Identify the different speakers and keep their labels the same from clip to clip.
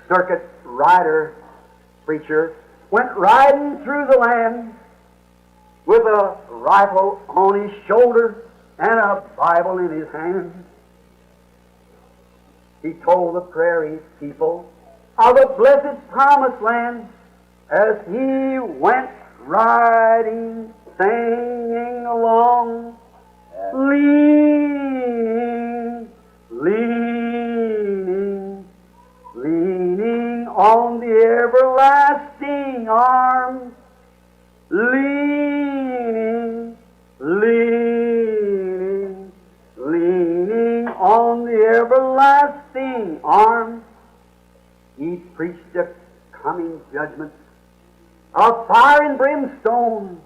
Speaker 1: circuit rider preacher went riding through the land with a rifle on his shoulder and a Bible in his hand. He told the prairie people of the blessed promised land as he went riding, singing along, leaning, leaning, leaning on the everlasting arm, leaning, leaning, leaning on the everlasting arm. He preached the coming judgment of fire and brimstone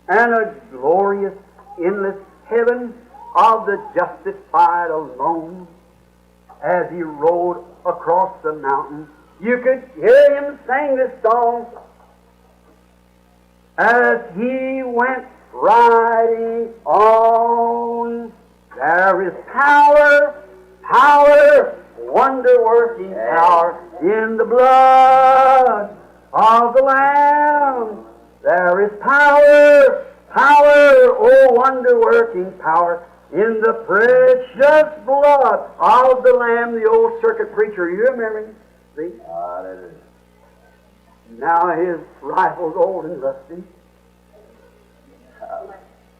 Speaker 1: and a glorious, endless heaven of the justified alone. As he rode across the mountain, you could hear him sing this song. As he went riding on, there is power, power, wonder-working power in the blood of the Lamb. There is power, power, oh wonder-working power in the precious blood of the Lamb. The old circuit preacher, you remember him? See? Hallelujah. Now his rifle's old and rusty,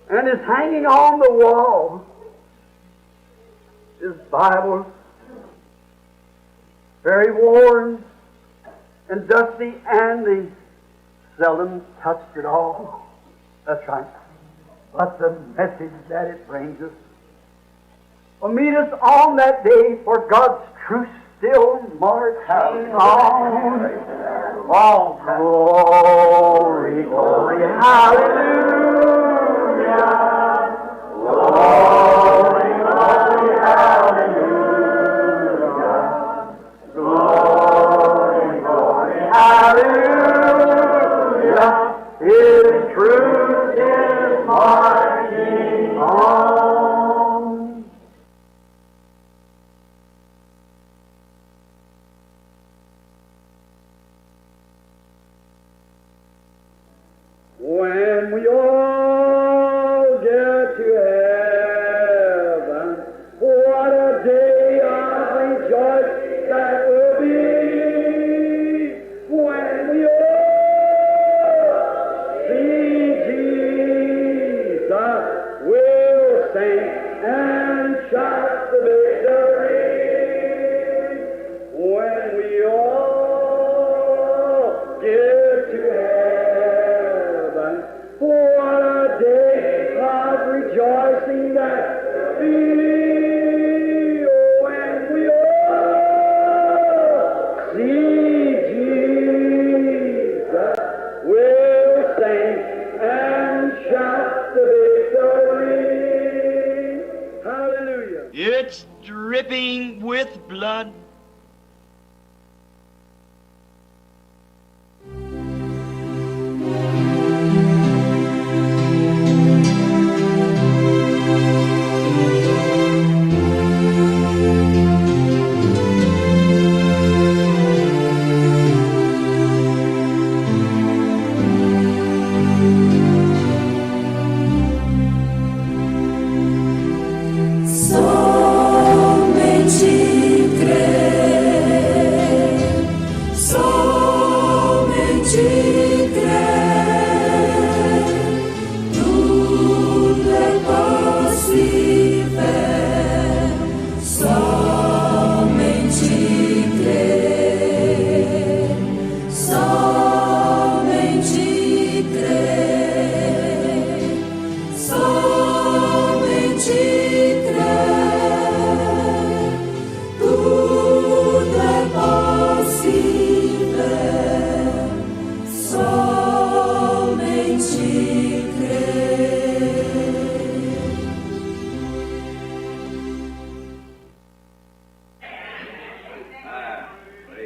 Speaker 1: and is hanging on the wall. His Bible, very worn and dusty, and they seldom touched it all. That's right. But the message that it brings us will meet us on that day, for God's truth still marching on. Oh, glory, glory, hallelujah. Glory, glory, hallelujah. Glory, glory, hallelujah. His truth is marching on. When we all get to heaven, what a day of rejoicing that will be. When we all see Jesus, we'll sing and shout the victory. When we all get to heaven, what a day of rejoicing that will be. When we all see Jesus, we'll sing and shout the victory. Hallelujah.
Speaker 2: It's dripping with blood.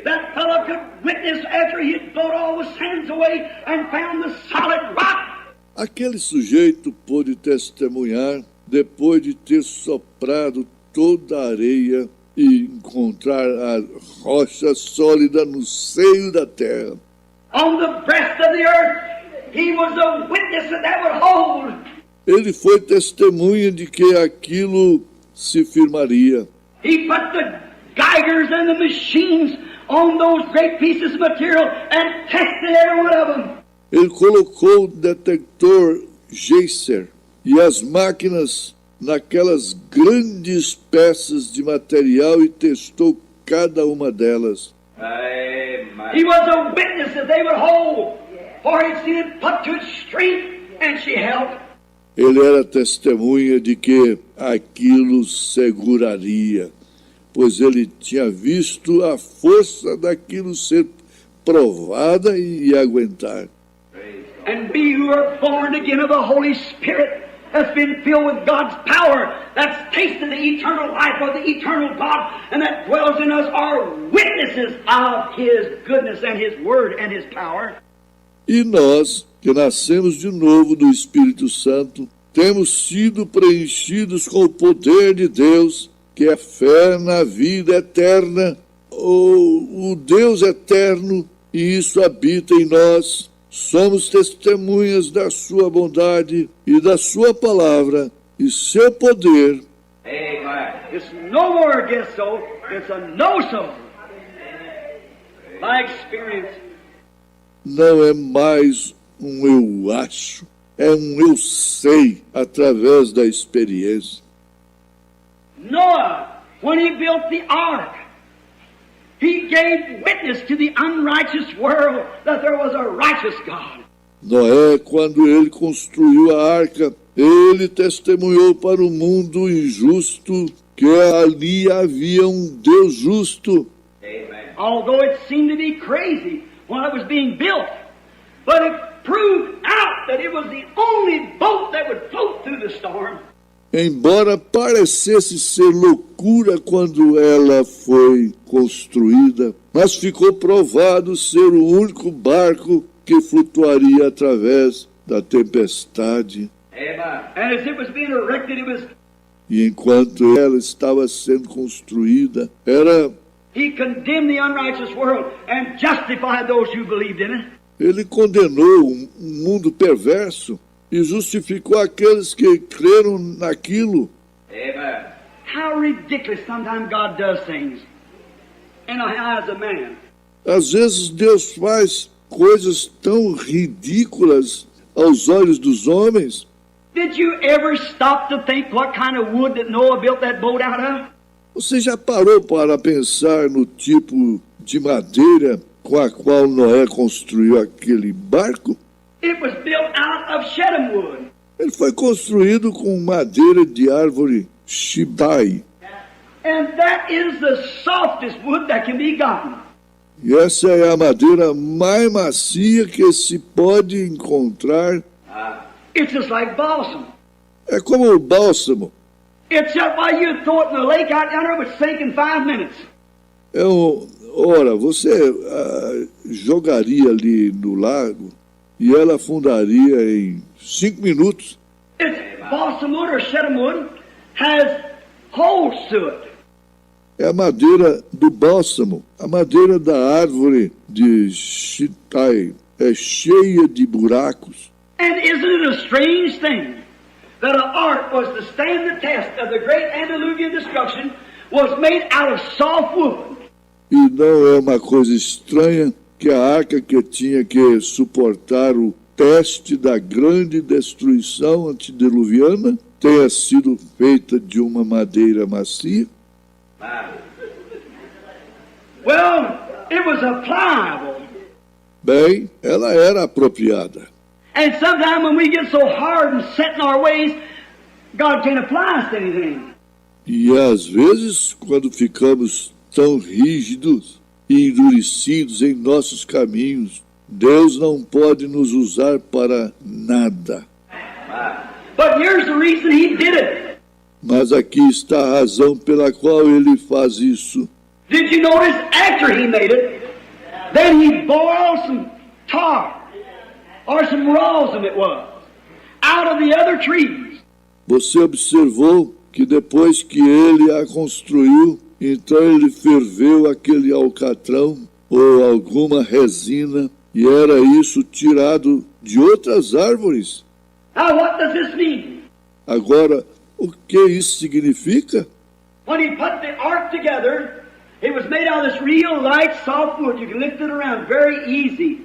Speaker 3: That fellow could witness after he had blowed all the sands away and found the solid rock.
Speaker 4: Aquele sujeito pôde testemunhar, depois de ter soprado toda a areia e encontrar a rocha sólida no seio da terra.
Speaker 3: On the breast of the earth, he was a witness that would hold.
Speaker 4: Ele foi testemunha de que aquilo se firmaria.
Speaker 3: He put the geigers and the machines on those great pieces of material and tested every one of them.
Speaker 4: Ele colocou o detector Geiser e as máquinas naquelas grandes peças de material e testou cada uma delas.
Speaker 3: He was a witness that they would hold, for he'd seen it put to its strength, and she held.
Speaker 4: Ele era testemunha de que aquilo seguraria, pois ele tinha visto a força daquilo ser provada e aguentar.
Speaker 3: And we who are born again of the Holy Spirit, that's been filled with God's power, that's tasted the eternal life of the eternal God, and that dwells in us, are witnesses of His goodness and His Word and His power.
Speaker 4: E nós, que nascemos de novo do Espírito Santo, temos sido preenchidos com o poder de Deus, que é fé na vida eterna, o Deus eterno, e isso habita em nós. Somos testemunhas da sua bondade e da sua palavra e seu poder.
Speaker 3: Amen. It's no more a guess so, it's a know so. My experience.
Speaker 4: Não é mais um eu acho, é um eu sei através da experiência.
Speaker 3: Noah, when he built the ark, he gave witness to the unrighteous world that there was a righteous God.
Speaker 4: Noé, quando ele construiu a arca, ele testemunhou para o mundo injusto que ali havia um Deus justo.
Speaker 3: Amen. Although it seemed to be crazy when it was being built, but it proved out that it was the only boat that would float through the storm.
Speaker 4: Embora parecesse ser loucura quando ela foi construída, mas ficou provado ser o único barco que flutuaria através da tempestade.
Speaker 3: And as it was being erected, it was...
Speaker 4: E enquanto ela estava sendo construída,
Speaker 3: He condemned the unrighteous world and justified those who believed in it.
Speaker 4: Ele condenou um mundo perverso e justificou aqueles que creram naquilo.
Speaker 3: Amen. How ridiculous sometimes God does things in the eyes of man.
Speaker 4: Às vezes Deus faz coisas tão ridículas aos olhos dos homens.
Speaker 3: Did you ever stop to think what kind of wood that Noah built that boat out of?
Speaker 4: Você já parou para pensar no tipo de madeira com a qual Noé construiu aquele barco?
Speaker 3: It was built out of shittim wood.
Speaker 4: Ele foi construído com madeira de árvore shibai.
Speaker 3: And that is the softest wood that can be gotten.
Speaker 4: E essa é a madeira mais macia que se pode encontrar.
Speaker 3: It's just like balsam.
Speaker 4: É como o bálsamo.
Speaker 3: It's just why you throw it in the lake out yonder, it would sink in 5 minutes.
Speaker 4: Ora, você jogaria ali no lago e ela afundaria em 5 minutos.
Speaker 3: It's balsam wood or shittim wood has holes to it.
Speaker 4: É a madeira do bálsamo, a madeira da árvore de shitai. É cheia de buracos.
Speaker 3: And isn't it a strange thing that an ark was to stand the test of the great antediluvian destruction was made out of soft wood?
Speaker 4: E não é uma coisa estranha que a arca que tinha que suportar o teste da grande destruição antediluviana tenha sido feita de uma madeira macia?
Speaker 3: Well, it was a pliable.
Speaker 4: Bem, ela era apropriada.
Speaker 3: And sometimes when we get so hard and set in our ways, God can't apply us to anything.
Speaker 4: E às vezes, quando ficamos tão rígidos e endurecidos em nossos caminhos, Deus não pode nos usar para nada.
Speaker 3: But here's the reason He did it.
Speaker 4: Mas aqui está a razão pela qual Ele faz isso.
Speaker 3: Did you notice after He made it, then He boiled some tar, or some rosin it was, out of the other trees.
Speaker 4: Você observou que depois que Ele a construiu, Então ele ferveu aquele alcatrão ou alguma resina, e era isso tirado de outras árvores.
Speaker 3: Now what does this mean?
Speaker 4: Agora, o que isso significa?
Speaker 3: When he put the ark together, it was made out of this real light, soft wood. You can lift it around very easy.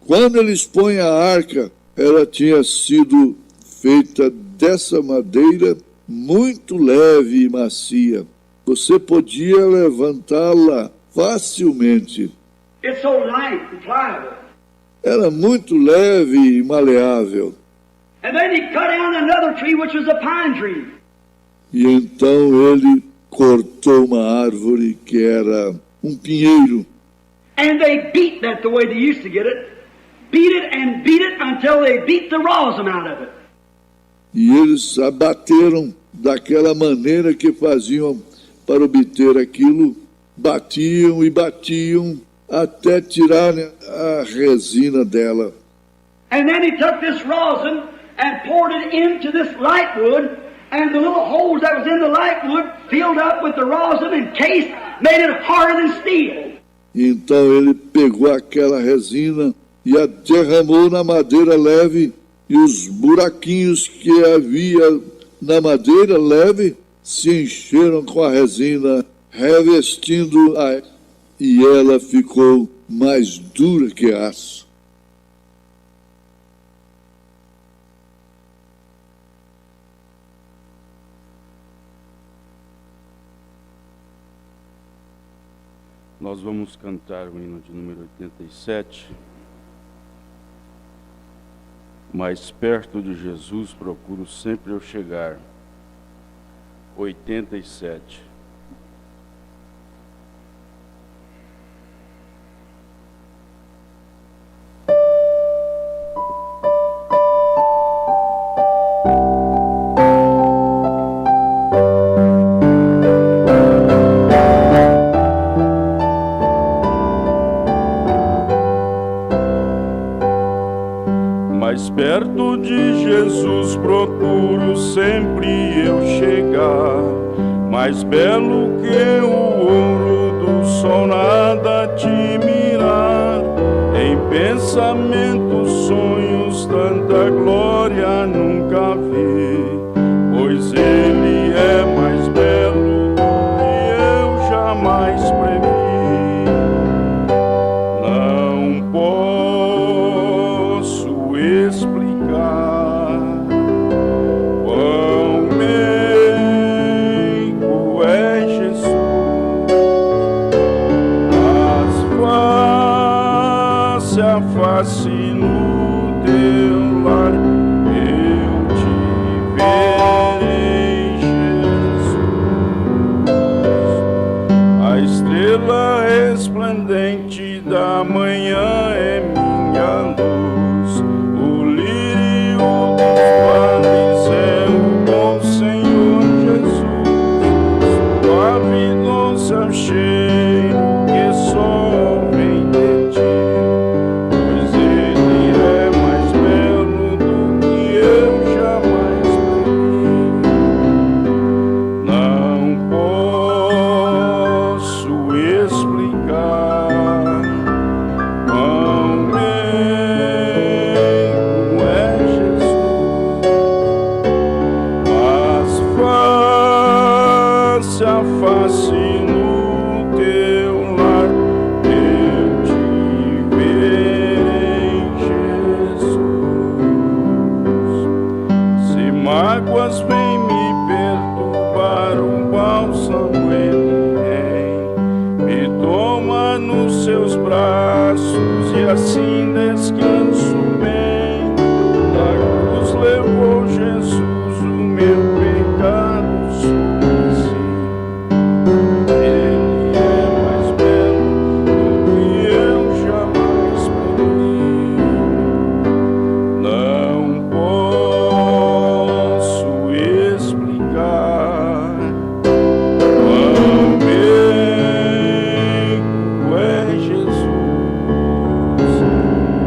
Speaker 4: Quando eles põem a arca, ela tinha sido feita dessa madeira muito leve e macia. Você podia levantá-la facilmente.
Speaker 3: It's so light and pliable.
Speaker 4: Era muito leve e maleável.
Speaker 3: And then he cut down another tree, which was a pine tree.
Speaker 4: E então ele cortou uma árvore que era um pinheiro.
Speaker 3: And they beat that the way they used to get it. Beat it until they beat the rosin out of it.
Speaker 4: E eles abateram daquela maneira que faziam para obter aquilo. Batiam e batiam até tirarem a resina dela.
Speaker 3: And then he took this rosin and poured it into this light wood, and the little holes that was in the light wood filled up with the rosin and case, made it harder than steel.
Speaker 4: Então ele pegou aquela resina e a derramou na madeira leve, e os buraquinhos que havia na madeira leve se encheram com a resina, revestindo-a, e ela ficou mais dura que aço.
Speaker 5: Nós vamos cantar o hino de número 87. Mais perto de Jesus procuro sempre eu chegar. 87. Mais perto de Jesus procuro sempre eu chegar, mais belo que o ouro do sol nada te mirar. Em pensamentos, sonhos, tanta glória nunca vi, pois ele é mais belo do que eu jamais previ. Não posso explicar quão meigo é Jesus, mas face a face no teu lar eu te verei, Jesus. A estrela resplendente da manhã é minha luz, o lírio dos vales é o bom Senhor Jesus, suave doce é o cheiro que só vem de ti, pois ele é mais belo do que eu jamais previ. Não posso explicar quão meigo é Jesus, mas face a face no teu lar eu te verei, Jesus. Se mágoas vêm me perturbar, o bálsamo ele me toma nos seus braços e assim descanso bem. Da cruz levou Jesus o meu pecado sobre si. Ele é mais belo do que eu jamais previ. Não posso explicar quão meigo é Jesus,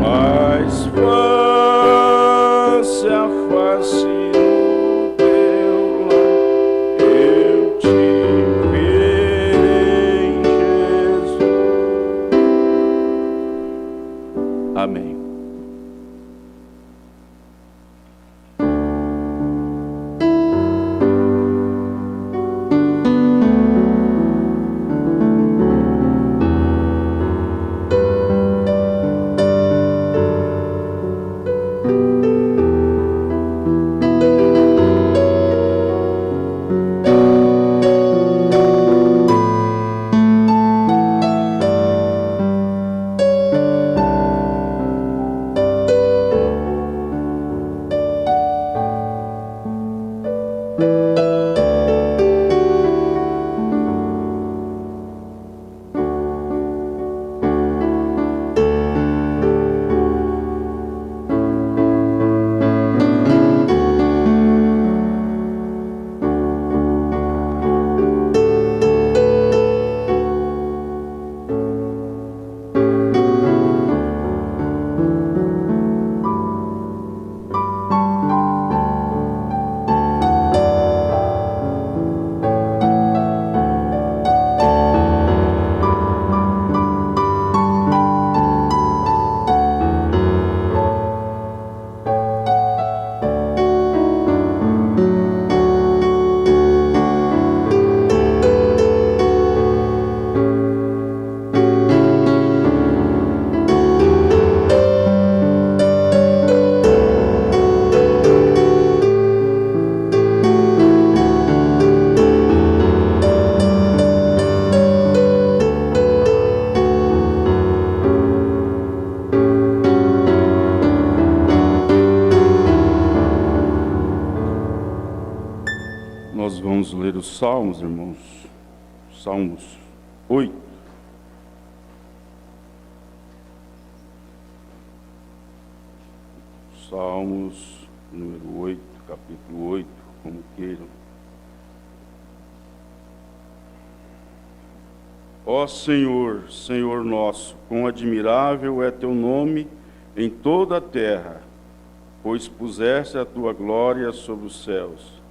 Speaker 5: mas face a face no teu lar eu te verei, nós vamos ler os Salmos, irmãos. Salmos 8. Salmos número 8, capítulo 8, como queiram. Ó Senhor, Senhor nosso, quão admirável é teu nome em toda a terra, pois puseste a tua glória sobre os céus.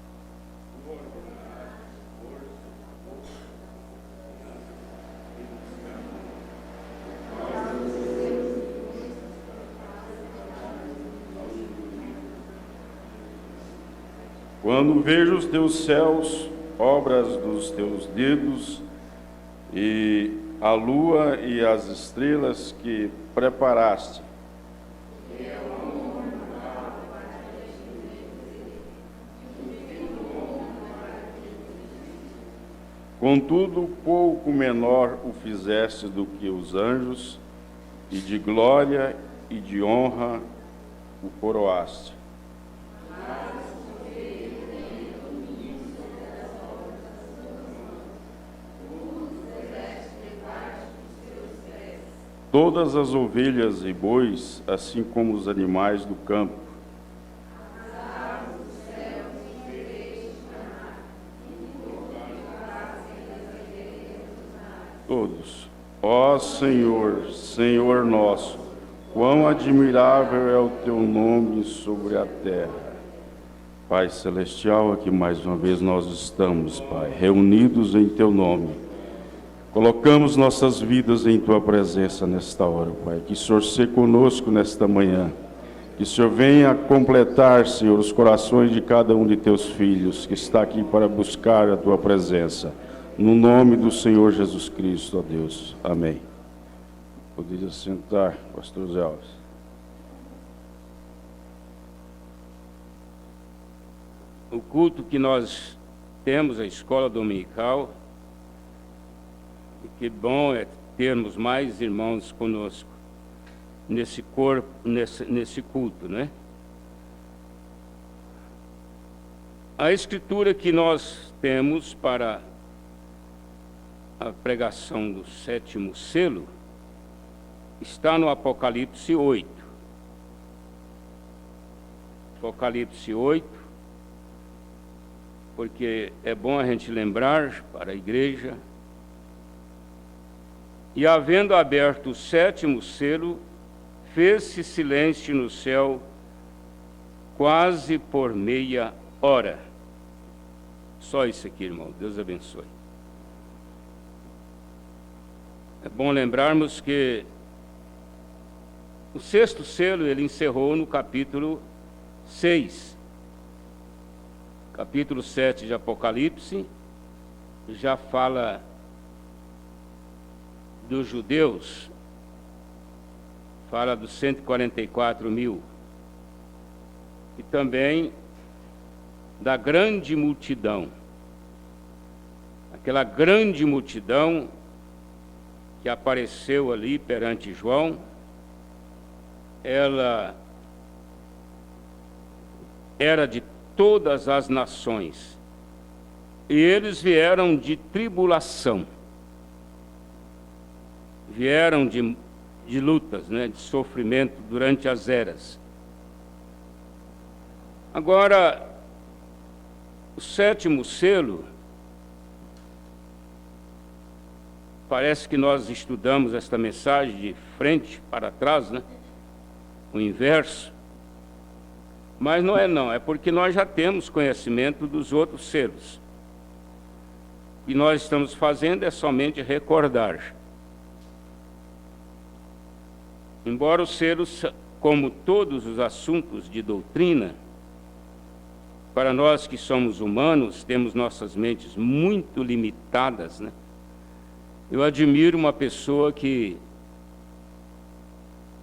Speaker 5: Quando vejo os teus céus, obras dos teus dedos, e a lua e as estrelas que preparaste, contudo, pouco menor o fizeste do que os anjos, e de glória e de honra o coroaste. Todas as ovelhas e bois, assim como os animais do campo, todos. Ó Senhor, Senhor nosso, quão admirável é o teu nome sobre a terra. Pai Celestial, aqui mais uma vez nós estamos, Pai, reunidos em teu nome. Colocamos nossas vidas em tua presença nesta hora, Pai. Que o Senhor seja conosco nesta manhã. Que o Senhor venha completar, Senhor, os corações de cada um de teus filhos que está aqui para buscar a tua presença. No nome do Senhor Jesus Cristo, ó Deus. Amém. Poderia sentar, pastor Zé Alves.
Speaker 6: O culto que nós temos, a escola dominical, e que bom é termos mais irmãos conosco nesse corpo, nesse culto, né? A escritura que nós temos para a pregação do 7º selo está no Apocalipse 8. Apocalipse 8, porque é bom a gente lembrar para a igreja. E havendo aberto o 7º selo, fez-se silêncio no céu quase por meia hora. Só isso aqui, irmão. Deus abençoe. É bom lembrarmos que o 6º selo ele encerrou no capítulo 6. Capítulo 7 de Apocalipse já fala dos judeus, fala dos 144 mil, e também da grande multidão, aquela grande multidão que apareceu ali perante João. Ela era de todas as nações, e eles vieram de tribulação, vieram de lutas, né, de sofrimento durante as eras. Agora, o 7º selo, parece que nós estudamos esta mensagem de frente para trás, né, o inverso, mas não, é porque nós já temos conhecimento dos outros selos. O que nós estamos fazendo é somente recordar. Embora os selos, como todos os assuntos de doutrina, para nós que somos humanos, temos nossas mentes muito limitadas, né? Eu admiro uma pessoa que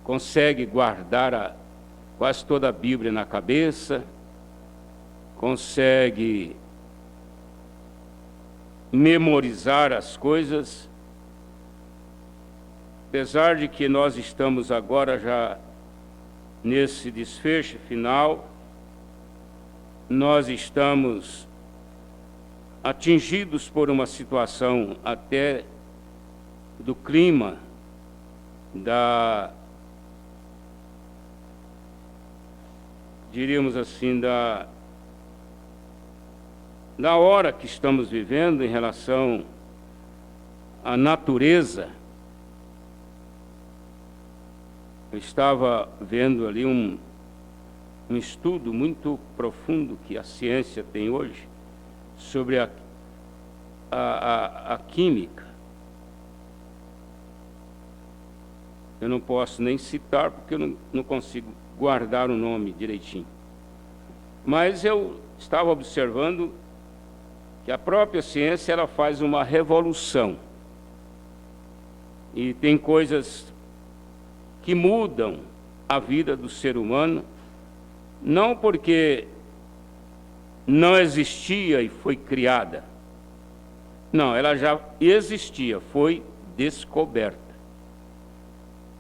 Speaker 6: consegue guardar quase toda a Bíblia na cabeça, consegue memorizar as coisas. Apesar de que nós estamos agora já nesse desfecho final, nós estamos atingidos por uma situação até do clima, diríamos assim, da hora que estamos vivendo em relação à natureza. Eu estava vendo ali um estudo muito profundo que a ciência tem hoje sobre a química. Eu não posso nem citar porque eu não consigo guardar o nome direitinho. Mas eu estava observando que a própria ciência ela faz uma revolução. E tem coisas que mudam a vida do ser humano, não porque não existia e foi criada. Não, ela já existia, foi descoberta.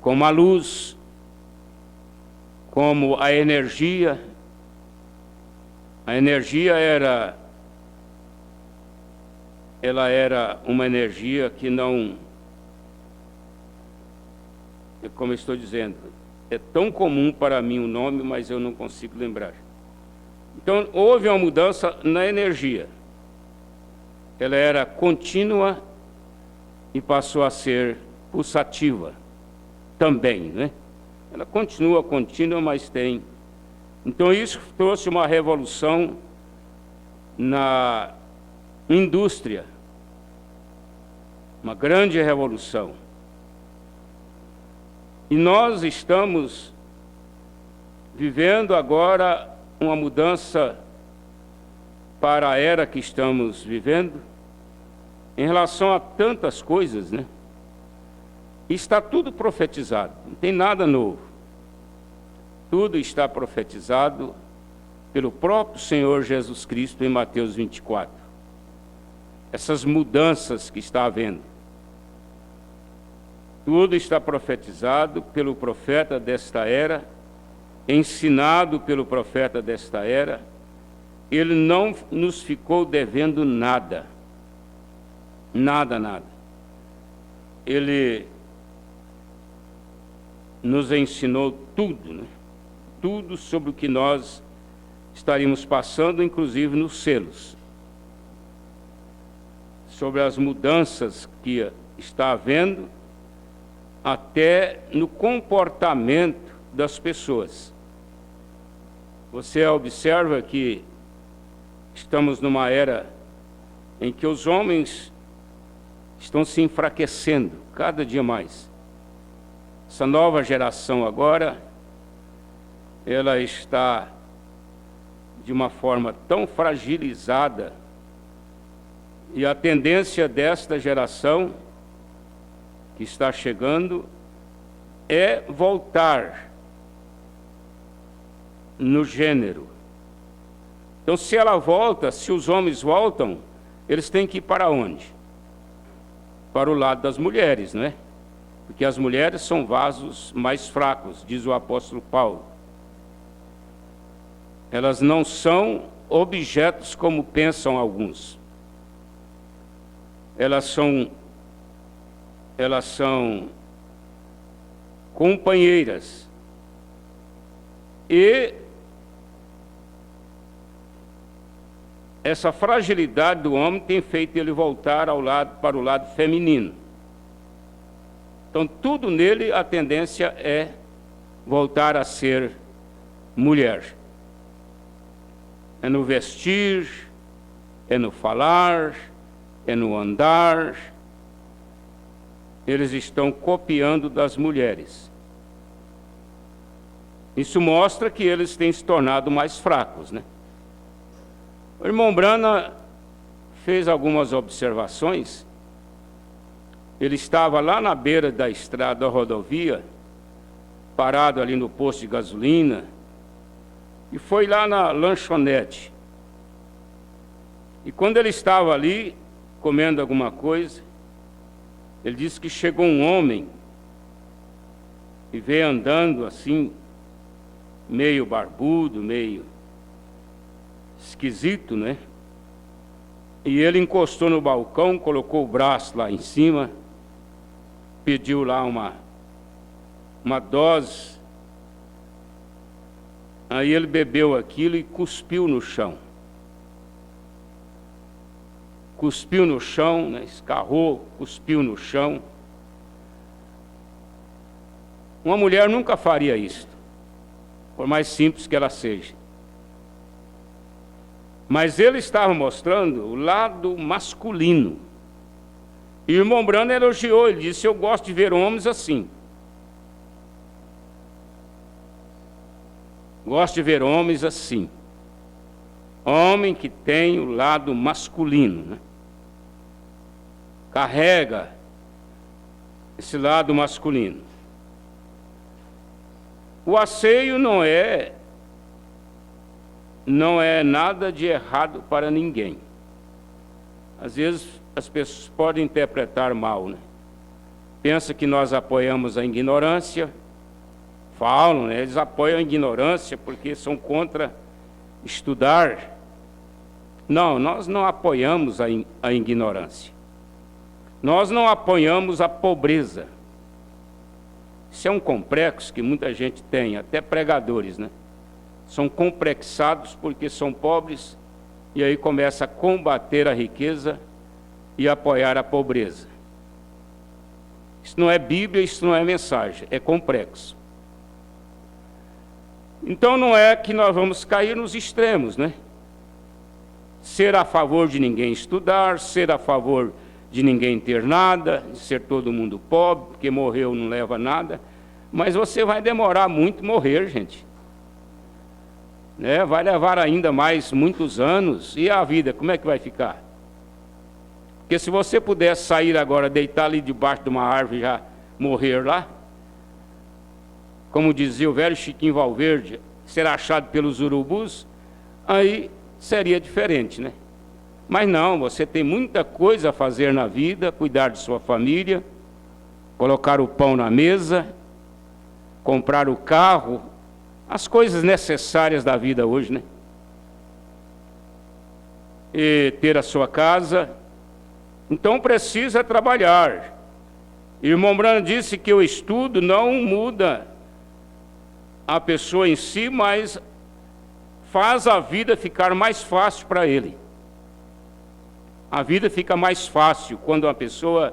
Speaker 6: Como a luz, como a energia. A energia ela era uma energia que não, como eu estou dizendo, é tão comum para mim o nome, mas eu não consigo lembrar. Então, houve uma mudança na energia. Ela era contínua e passou a ser pulsativa também, né? Ela continua contínua, mas tem. Então, isso trouxe uma revolução na indústria, uma grande revolução. E nós estamos vivendo agora uma mudança para a era que estamos vivendo, em relação a tantas coisas, né? Está tudo profetizado, não tem nada novo. Tudo está profetizado pelo próprio Senhor Jesus Cristo em Mateus 24. Essas mudanças que está havendo. Tudo está profetizado pelo profeta desta era, ensinado pelo profeta desta era. Ele não nos ficou devendo nada. Nada, nada. Ele nos ensinou tudo, né? Tudo sobre o que nós estaríamos passando, inclusive nos selos. Sobre as mudanças que está havendo, até no comportamento das pessoas. Você observa que estamos numa era em que os homens estão se enfraquecendo cada dia mais. Essa nova geração agora, ela está de uma forma tão fragilizada, e a tendência desta geração que está chegando é voltar no gênero. Então, se ela volta, se os homens voltam, eles têm que ir para onde? Para o lado das mulheres, não é? Porque as mulheres são vasos mais fracos, diz o apóstolo Paulo. Elas não são objetos como pensam alguns. Elas são companheiras. E essa fragilidade do homem tem feito ele voltar para o lado feminino. Então, tudo nele, a tendência é voltar a ser mulher. É no vestir, é no falar, é no andar. Eles estão copiando das mulheres. Isso mostra que eles têm se tornado mais fracos, né? O irmão Brana fez algumas observações. Ele estava lá na beira da estrada, da rodovia, parado ali no posto de gasolina, e foi lá na lanchonete. E quando ele estava ali, comendo alguma coisa, ele disse que chegou um homem e veio andando assim, meio barbudo, meio esquisito, né? E ele encostou no balcão, colocou o braço lá em cima, pediu lá uma dose. Aí ele bebeu aquilo e cuspiu no chão. Cuspiu no chão, né? Escarrou, cuspiu no chão. Uma mulher nunca faria isso, por mais simples que ela seja. Mas ele estava mostrando o lado masculino. E o irmão Branham elogiou, ele disse: eu gosto de ver homens assim. Gosto de ver homens assim. Homem que tem o lado masculino, né? Carrega esse lado masculino. O asseio não é nada de errado para ninguém. Às vezes as pessoas podem interpretar mal, né? Pensa que nós apoiamos a ignorância, falam, né? Eles apoiam a ignorância porque são contra estudar. Não, nós não apoiamos a ignorância. Nós não apoiamos a pobreza. Isso é um complexo que muita gente tem, até pregadores, né? São complexados porque são pobres e aí começa a combater a riqueza e apoiar a pobreza. Isso não é Bíblia, isso não é mensagem, é complexo. Então não é que nós vamos cair nos extremos, né? Ser a favor de ninguém estudar, ser a favor de ninguém ter nada, de ser todo mundo pobre, porque morreu não leva nada, mas você vai demorar muito morrer, gente. Né? Vai levar ainda mais muitos anos, e a vida, como é que vai ficar? Porque se você puder sair agora, deitar ali debaixo de uma árvore e já morrer lá, como dizia o velho Chiquinho Valverde, ser achado pelos urubus, aí seria diferente, né? Mas não, você tem muita coisa a fazer na vida, cuidar de sua família, colocar o pão na mesa, comprar o carro, as coisas necessárias da vida hoje, né? E ter a sua casa. Então precisa trabalhar. Irmão Branham disse que o estudo não muda a pessoa em si, mas faz a vida ficar mais fácil para ele. A vida fica mais fácil quando uma pessoa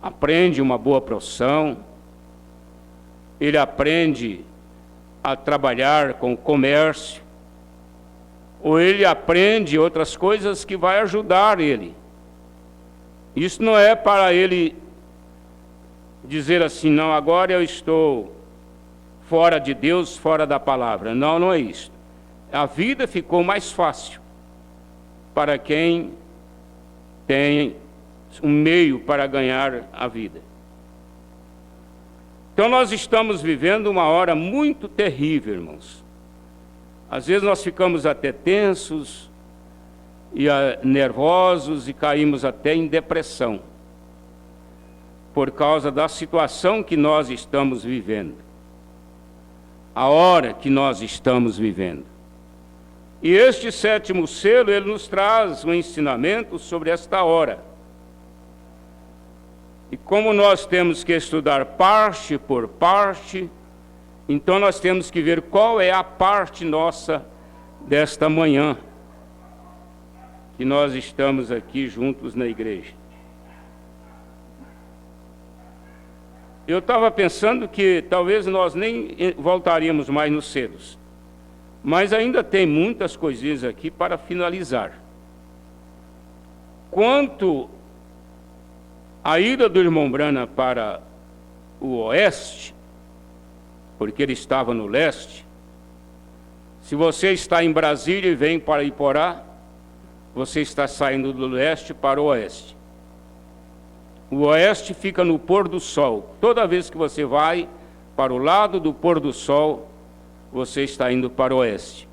Speaker 6: aprende uma boa profissão, ele aprende a trabalhar com o comércio, ou ele aprende outras coisas que vai ajudar ele. Isso não é para ele dizer assim, não, agora eu estou fora de Deus, fora da palavra. Não, não é isso. A vida ficou mais fácil para quem tem um meio para ganhar a vida. Então nós estamos vivendo uma hora muito terrível, irmãos. Às vezes nós ficamos até tensos, e nervosos, e caímos até em depressão, por causa da situação que nós estamos vivendo, a hora que nós estamos vivendo. E este sétimo selo, ele nos traz um ensinamento sobre esta hora. E como nós temos que estudar parte por parte, então nós temos que ver qual é a parte nossa desta manhã, que nós estamos aqui juntos na igreja. Eu estava pensando que talvez nós nem voltaríamos mais nos selos, mas ainda tem muitas coisinhas aqui para finalizar. Quanto à ida do irmão Branham para o oeste, porque ele estava no leste, se você está em Brasília e vem para Iporá, você está saindo do leste para o oeste. O oeste fica no pôr do sol. Toda vez que você vai para o lado do pôr do sol, você está indo para o oeste.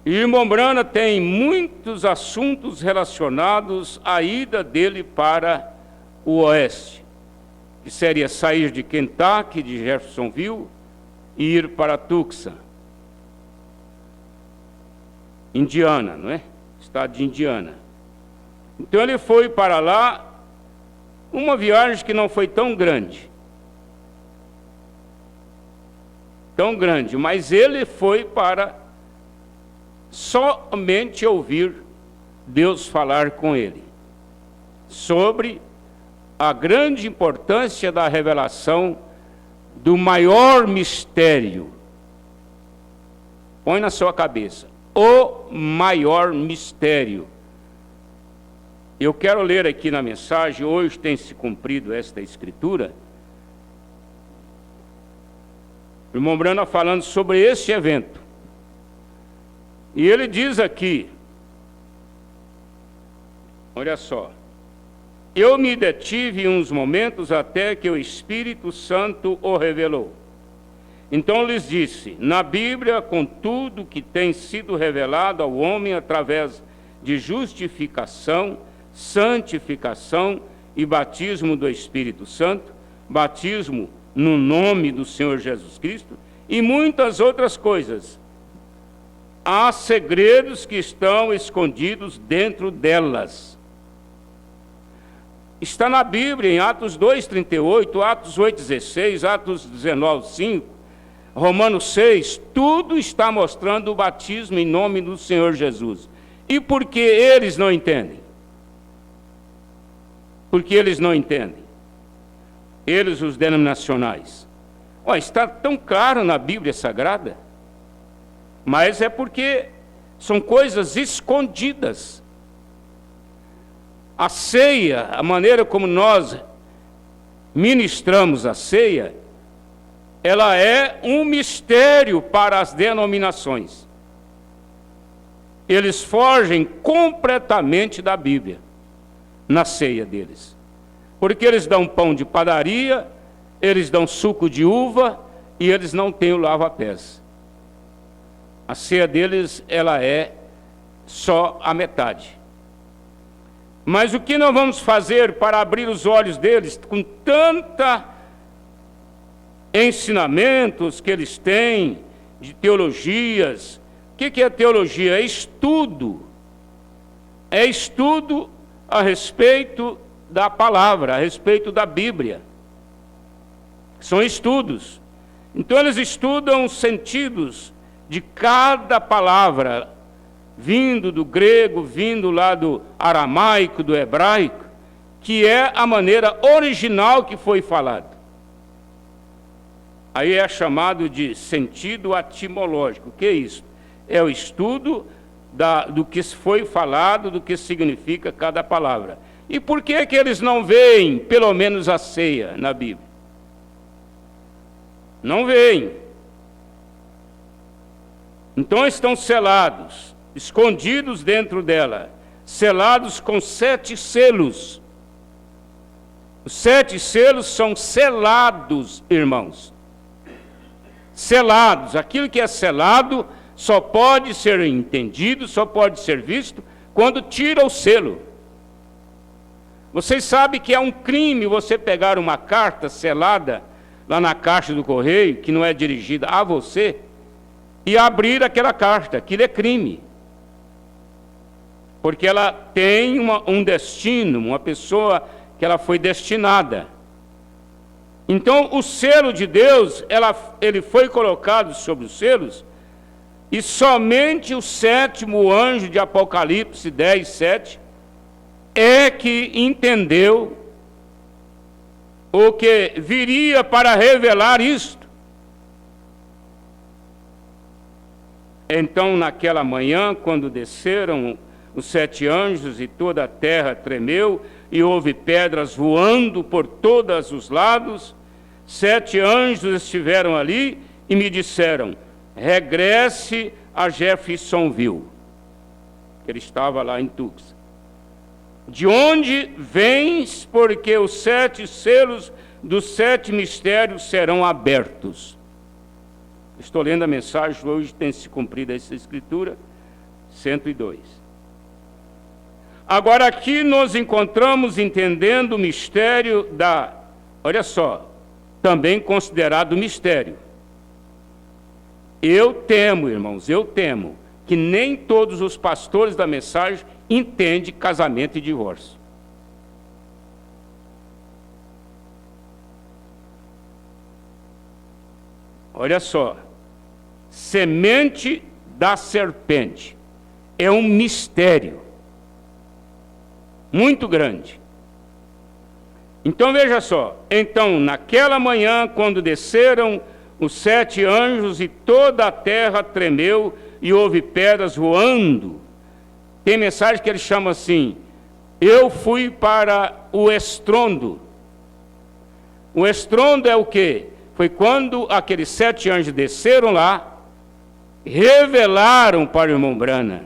Speaker 6: E irmão Branham tem muitos assuntos relacionados à ida dele para o oeste, que seria sair de Kentucky, de Jeffersonville, e ir para Tucson, Indiana, não é? estado de Indiana. Então ele foi para lá, uma viagem que não foi tão grande, mas ele foi para somente ouvir Deus falar com ele sobre a grande importância da revelação do maior mistério. Põe na sua cabeça, o maior mistério. Eu quero ler aqui na mensagem, hoje tem se cumprido esta escritura, o irmão Branham falando sobre este evento. E ele diz aqui, olha só, eu me detive uns momentos até que o Espírito Santo o revelou. Então lhes disse, na Bíblia, com tudo que tem sido revelado ao homem através de justificação, santificação e batismo do Espírito Santo, batismo no nome do Senhor Jesus Cristo e muitas outras coisas. Há segredos que estão escondidos dentro delas. Está na Bíblia, em Atos 2:38, Atos 8:16, Atos 19:5, Romanos 6, tudo está mostrando o batismo em nome do Senhor Jesus. E por que eles não entendem? Porque eles não entendem. Eles, os denominacionais. Está tão claro na Bíblia Sagrada, mas é porque são coisas escondidas. A ceia, a maneira como nós ministramos a ceia, ela é um mistério para as denominações. Eles fogem completamente da Bíblia na ceia deles. Porque eles dão pão de padaria, eles dão suco de uva e eles não têm o lava-pés. A ceia deles, ela é só a metade. Mas o que nós vamos fazer para abrir os olhos deles com tanta ensinamentos que eles têm de teologias? O que é teologia? É estudo. É estudo a respeito da palavra, a respeito da Bíblia. São estudos. Então eles estudam os sentidos de cada palavra, vindo do grego, vindo lá do aramaico, do hebraico, que é a maneira original que foi falado. Aí é chamado de sentido etimológico. O que é isso? É o estudo do que foi falado, do que significa cada palavra. E por que eles não veem, pelo menos, a ceia na Bíblia? Não veem. Então estão selados, escondidos dentro dela, selados com 7 selos. Os 7 selos são selados, irmãos. Selados. Aquilo que é selado só pode ser entendido, só pode ser visto quando tira o selo. Vocês sabem que é um crime você pegar uma carta selada lá na caixa do correio, que não é dirigida a você, e abrir aquela carta. Aquilo é crime. Porque ela tem um destino, uma pessoa que ela foi destinada. Então, o selo de Deus, ele foi colocado sobre os selos, e somente o 7º anjo de Apocalipse 10:7 é que entendeu o que viria para revelar isto. Então, naquela manhã, quando desceram os 7 anjos e toda a terra tremeu, e houve pedras voando por todos os lados, 7 anjos estiveram ali e me disseram, regresse a Jeffersonville. Ele estava lá em Tucson. De onde vens, porque os 7 selos dos 7 mistérios serão abertos. Estou lendo a mensagem, hoje tem se cumprido essa escritura, 102. Agora aqui nós encontramos entendendo o mistério olha só, também considerado mistério. Eu temo, irmãos, que nem todos os pastores da mensagem entendem casamento e divórcio. Olha só, semente da serpente é um mistério muito grande. Então veja só, então naquela manhã, quando desceram os 7 anjos e toda a terra tremeu e houve pedras voando, tem mensagem que ele chama assim: eu fui para o estrondo. O estrondo é o quê? Foi quando aqueles 7 anjos desceram lá, revelaram para o irmão Branham.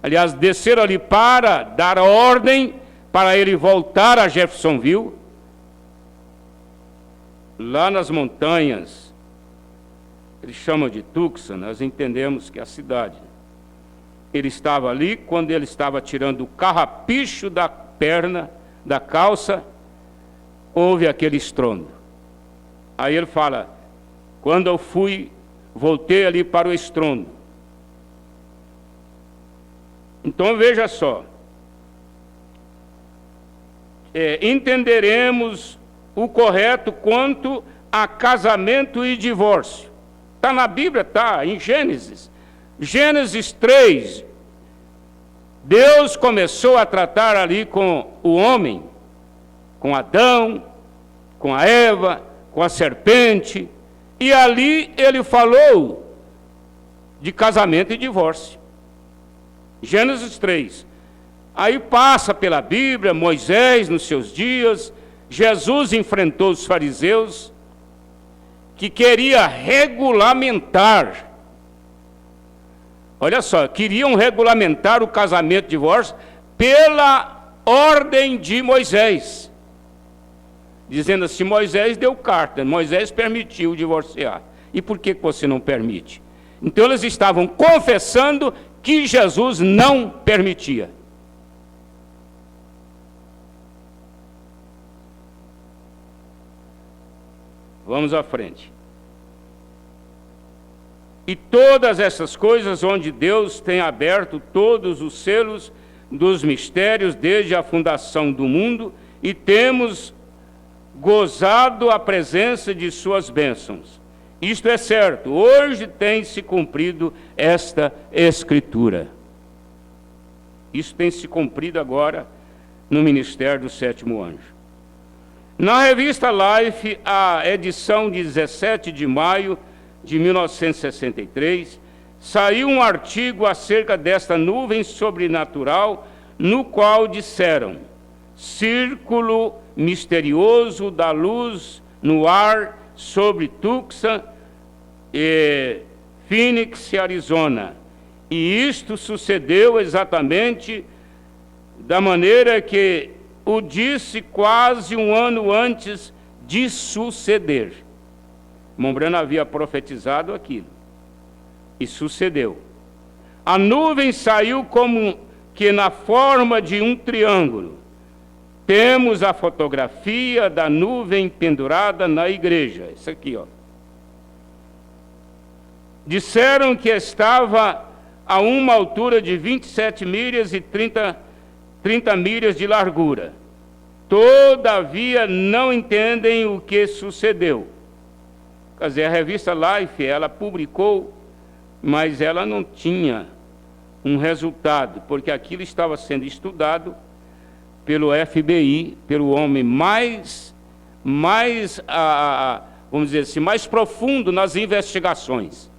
Speaker 6: Aliás, desceram ali para dar ordem para ele voltar a Jeffersonville, lá nas montanhas. Eles chamam de Tucson, nós entendemos que é a cidade. Ele estava ali, quando ele estava tirando o carrapicho da perna, da calça, houve aquele estrondo. Aí ele fala, quando eu voltei ali para o estrondo. Então veja só, entenderemos o correto quanto a casamento e divórcio. Está na Bíblia, está em Gênesis. Gênesis 3, Deus começou a tratar ali com o homem, com Adão, com a Eva, com a serpente, e ali ele falou de casamento e divórcio. Gênesis 3. Aí passa pela Bíblia, Moisés nos seus dias, Jesus enfrentou os fariseus, que queria regulamentar, olha só, queriam regulamentar o casamento e divórcio pela ordem de Moisés. Dizendo assim, Moisés deu carta, Moisés permitiu divorciar. E por que você não permite? Então eles estavam confessando que Jesus não permitia. Vamos à frente. E todas essas coisas onde Deus tem aberto todos os selos dos mistérios desde a fundação do mundo, e temos gozado a presença de suas bênçãos. Isto é certo, hoje tem se cumprido esta escritura. Isso tem se cumprido agora no ministério do 7º anjo. Na revista Life, a edição de 17 de maio de 1963, saiu um artigo acerca desta nuvem sobrenatural, no qual disseram: círculo misterioso da luz no ar sobre Tucson e Phoenix, Arizona. E isto sucedeu exatamente da maneira que o disse quase um ano antes de suceder. Mombrano havia profetizado aquilo. E sucedeu. A nuvem saiu como que na forma de um triângulo. Temos a fotografia da nuvem pendurada na igreja. Isso aqui, ó. Disseram que estava a uma altura de 27 milhas e 30 milhas de largura. Todavia não entendem o que sucedeu. Quer dizer, a revista Life, ela publicou, mas ela não tinha um resultado, porque aquilo estava sendo estudado pelo FBI, pelo homem mais vamos dizer assim, mais profundo nas investigações.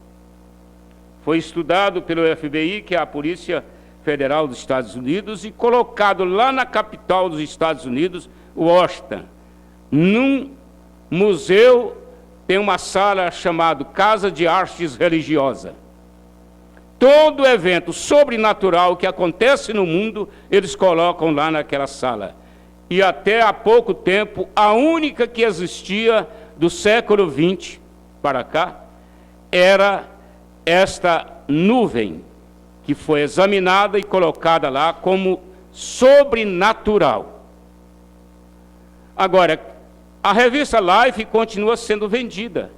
Speaker 6: Foi estudado pelo FBI, que é a Polícia Federal dos Estados Unidos, e colocado lá na capital dos Estados Unidos, Washington, num museu, tem uma sala chamada Casa de Artes Religiosa. Todo evento sobrenatural que acontece no mundo, eles colocam lá naquela sala. E até há pouco tempo, a única que existia do século XX para cá, era esta nuvem, que foi examinada e colocada lá como sobrenatural. Agora, a revista Life continua sendo vendida.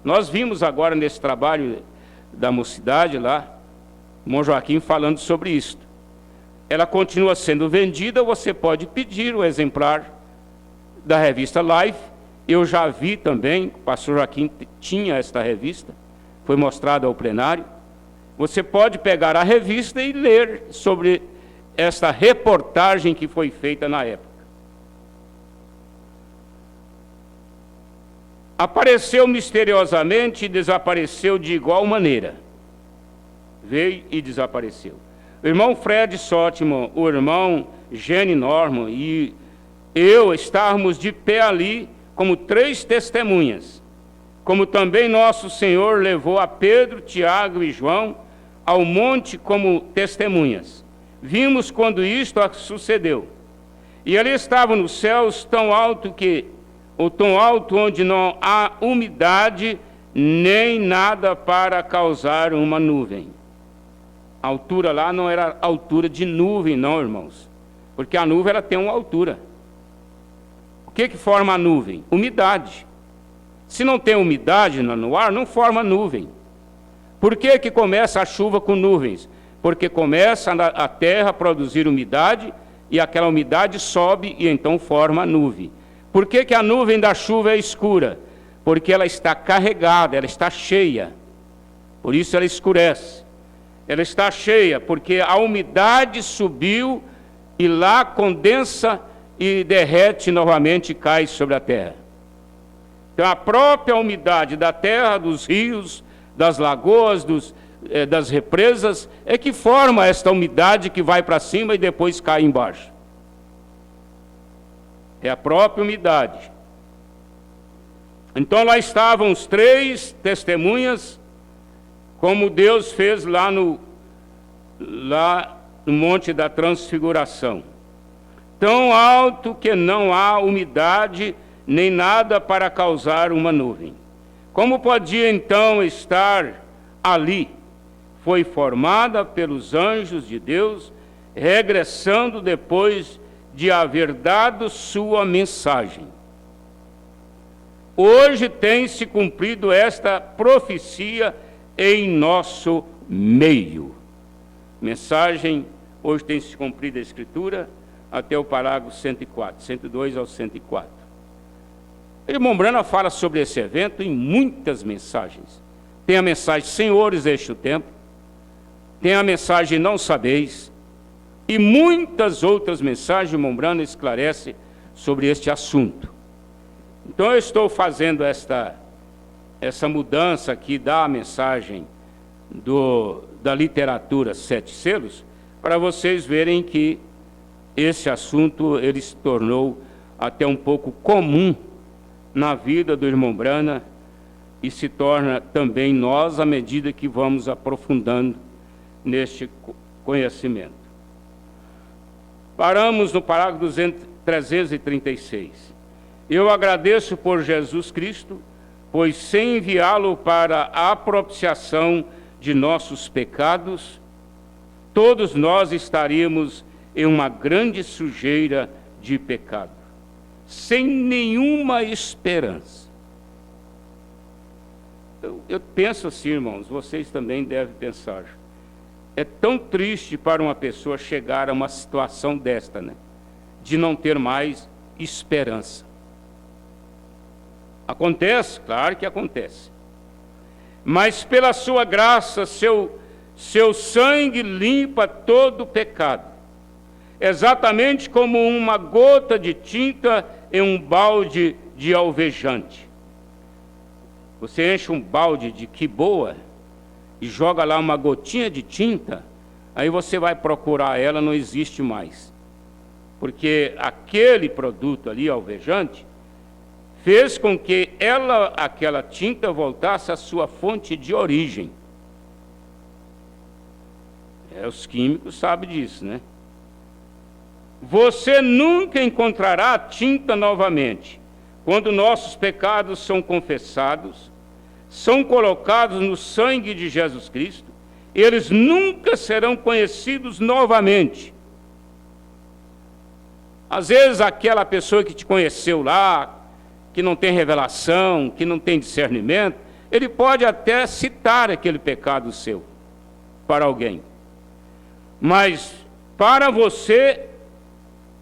Speaker 6: Nós vimos agora nesse trabalho da mocidade lá, irmão Joaquim falando sobre isso. Ela continua sendo vendida, você pode pedir o exemplar da revista Life. Eu já vi também, o pastor Joaquim tinha esta revista, foi mostrada ao plenário. Você pode pegar a revista e ler sobre esta reportagem que foi feita na época. Apareceu misteriosamente e desapareceu de igual maneira. Veio e desapareceu. O irmão Fred Sotman, o irmão Jenny Norman e eu estávamos de pé ali como 3 testemunhas, como também nosso Senhor levou a Pedro, Tiago e João ao monte como testemunhas. Vimos quando isto sucedeu. E ali estavam nos céus tão alto onde não há umidade nem nada para causar uma nuvem. A altura lá não era altura de nuvem, não, irmãos. Porque a nuvem ela tem uma altura. O que forma a nuvem? Umidade. Se não tem umidade no ar, não forma nuvem. Por que começa a chuva com nuvens? Porque começa a terra a produzir umidade e aquela umidade sobe e então forma a nuvem. Por que a nuvem da chuva é escura? Porque ela está carregada, ela está cheia. Por isso ela escurece. Ela está cheia porque a umidade subiu e lá condensa e derrete novamente e cai sobre a terra. Então a própria umidade da terra, dos rios, das lagoas, das represas, é que forma esta umidade que vai para cima e depois cai embaixo. É a própria umidade. Então lá estavam os 3 testemunhas, como Deus fez lá no Monte da Transfiguração. Tão alto que não há umidade nem nada para causar uma nuvem. Como podia então estar ali? Foi formada pelos anjos de Deus, regressando depois de haver dado sua mensagem. Hoje tem se cumprido esta profecia em nosso meio. Mensagem, hoje tem se cumprido a Escritura, até o parágrafo 104, 102 ao 104. O irmão Branham fala sobre esse evento em muitas mensagens. Tem a mensagem, Senhores, este é o tempo. Tem a mensagem, Não sabeis. E muitas outras mensagens, o irmão Branham esclarece sobre este assunto. Então eu estou fazendo essa mudança aqui da mensagem da literatura 7 selos, para vocês verem que esse assunto ele se tornou até um pouco comum na vida do irmão Branham e se torna também nós à medida que vamos aprofundando neste conhecimento. Paramos no parágrafo 336. Eu agradeço por Jesus Cristo, pois sem enviá-lo para a propiciação de nossos pecados, todos nós estaríamos em uma grande sujeira de pecado, sem nenhuma esperança. Eu penso assim, irmãos, vocês também devem pensar. É tão triste para uma pessoa chegar a uma situação desta, né? De não ter mais esperança. Acontece? Claro que acontece. Mas pela sua graça, seu sangue limpa todo o pecado. Exatamente como uma gota de tinta em um balde de alvejante. Você enche um balde de quiboa e joga lá uma gotinha de tinta, aí você vai procurar ela, não existe mais. Porque aquele produto ali, alvejante, fez com que aquela tinta voltasse à sua fonte de origem. Os químicos sabem disso, né? Você nunca encontrará tinta novamente. Quando nossos pecados são confessados, são colocados no sangue de Jesus Cristo, eles nunca serão conhecidos novamente. Às vezes aquela pessoa que te conheceu lá, que não tem revelação, que não tem discernimento, ele pode até citar aquele pecado seu para alguém. Mas para você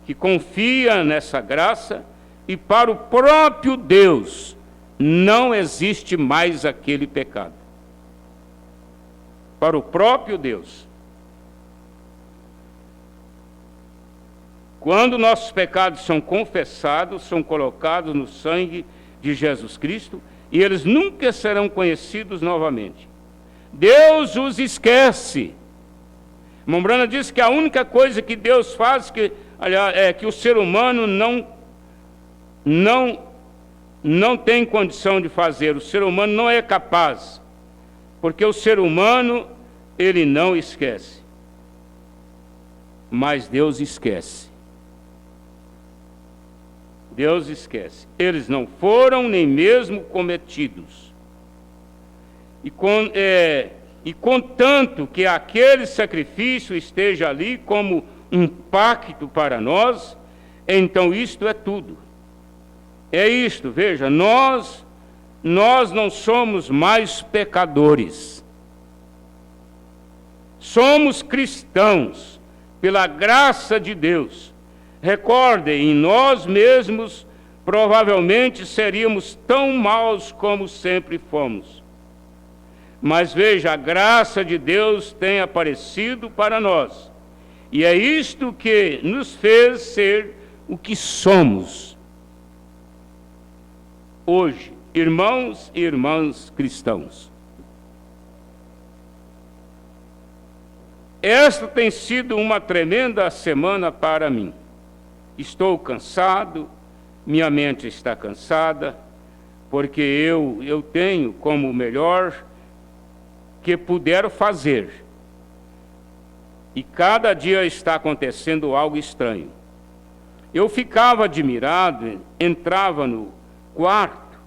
Speaker 6: que confia nessa graça e para o próprio Deus, não existe mais aquele pecado. Para o próprio Deus. Quando nossos pecados são confessados, são colocados no sangue de Jesus Cristo, e eles nunca serão conhecidos novamente. Deus os esquece. Mombrana diz que a única coisa que Deus faz é que o ser humano não tem condição de fazer. O ser humano não é capaz, porque o ser humano, ele não esquece. Mas Deus esquece. Deus esquece. Eles não foram nem mesmo cometidos. E contanto que aquele sacrifício esteja ali como um pacto para nós, então isto é tudo. É isto, veja, nós não somos mais pecadores. Somos cristãos, pela graça de Deus. Recordem, em nós mesmos, provavelmente seríamos tão maus como sempre fomos. Mas veja, a graça de Deus tem aparecido para nós. E é isto que nos fez ser o que somos hoje, irmãos e irmãs cristãos. Esta tem sido uma tremenda semana para mim. Estou cansado, minha mente está cansada, porque eu tenho como o melhor que puder fazer. E cada dia está acontecendo algo estranho. Eu ficava admirado, entrava no quarto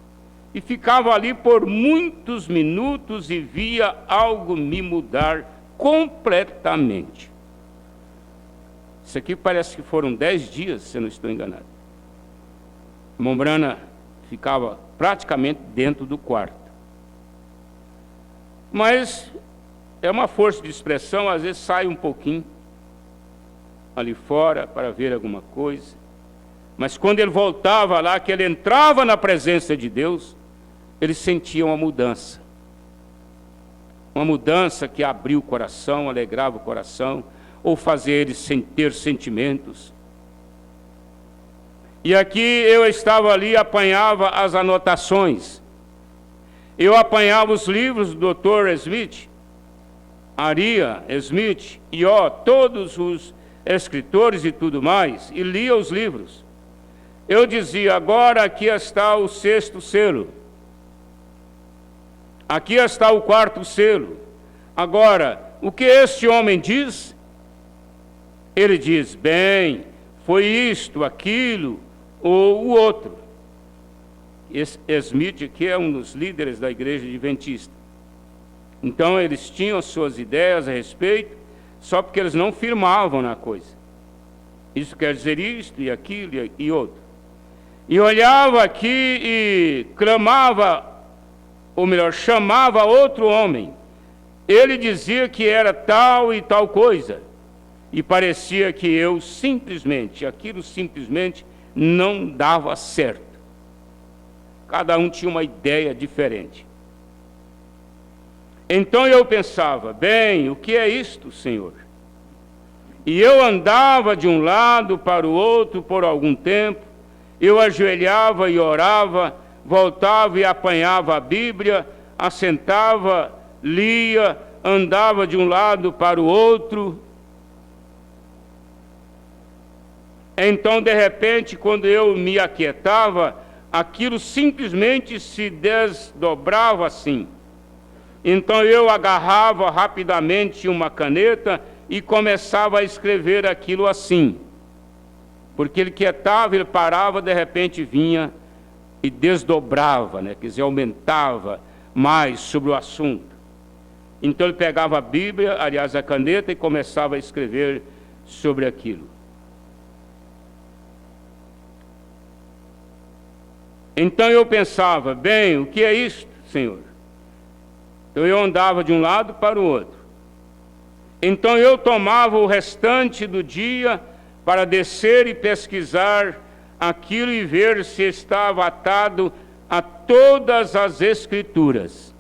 Speaker 6: e ficava ali por muitos minutos e via algo me mudar completamente. Isso aqui parece que foram 10 dias, se eu não estou enganado. Mombrana ficava praticamente dentro do quarto. Mas é uma força de expressão, às vezes sai um pouquinho ali fora para ver alguma coisa. Mas quando ele voltava lá, que ele entrava na presença de Deus, ele sentia uma mudança. Uma mudança que abria o coração, alegrava o coração, ou fazia ele ter sentimentos. E aqui eu estava ali, apanhava as anotações. Eu apanhava os livros do Dr. Smith, Aria Smith, e todos os escritores e tudo mais, e lia os livros. Eu dizia, agora aqui está o 6º selo. Aqui está o 4º selo. Agora, o que este homem diz? Ele diz, bem, foi isto, aquilo, ou o outro. Smith, que é um dos líderes da igreja adventista. Então, eles tinham suas ideias a respeito, só porque eles não firmavam na coisa. Isso quer dizer isto, e aquilo, e outro. E olhava aqui e clamava, ou melhor, chamava outro homem. Ele dizia que era tal e tal coisa. E parecia que aquilo simplesmente não dava certo. Cada um tinha uma ideia diferente. Então eu pensava, bem, o que é isto, Senhor? E eu andava de um lado para o outro por algum tempo, eu ajoelhava e orava, voltava e apanhava a Bíblia, assentava, lia, andava de um lado para o outro. Então, de repente, quando eu me aquietava, aquilo simplesmente se desdobrava assim. Então eu agarrava rapidamente uma caneta e começava a escrever aquilo assim. Porque ele quietava, ele parava, de repente vinha e desdobrava, quer dizer, aumentava mais sobre o assunto. Então ele pegava a Bíblia, aliás, a caneta, e começava a escrever sobre aquilo. Então eu pensava, bem, o que é isto, Senhor? Então eu andava de um lado para o outro. Então eu tomava o restante do dia para descer e pesquisar aquilo e ver se estava atado a todas as Escrituras.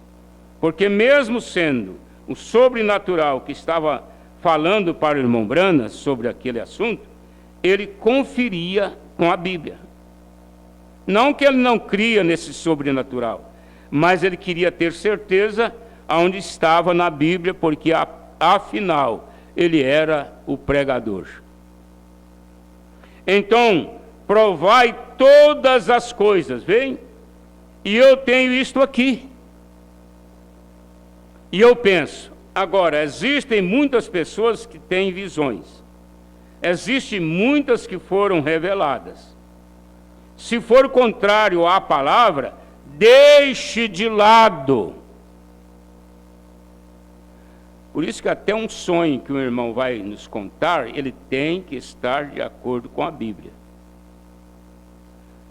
Speaker 6: Porque mesmo sendo o sobrenatural que estava falando para o irmão Brana sobre aquele assunto, ele conferia com a Bíblia. Não que ele não cria nesse sobrenatural, mas ele queria ter certeza aonde estava na Bíblia, porque afinal ele era o pregador. Então, provai todas as coisas, vem? E eu tenho isto aqui. E eu penso, agora, existem muitas pessoas que têm visões. Existem muitas que foram reveladas. Se for contrário à palavra, deixe de lado. Por isso que até um sonho que o irmão vai nos contar, ele tem que estar de acordo com a Bíblia.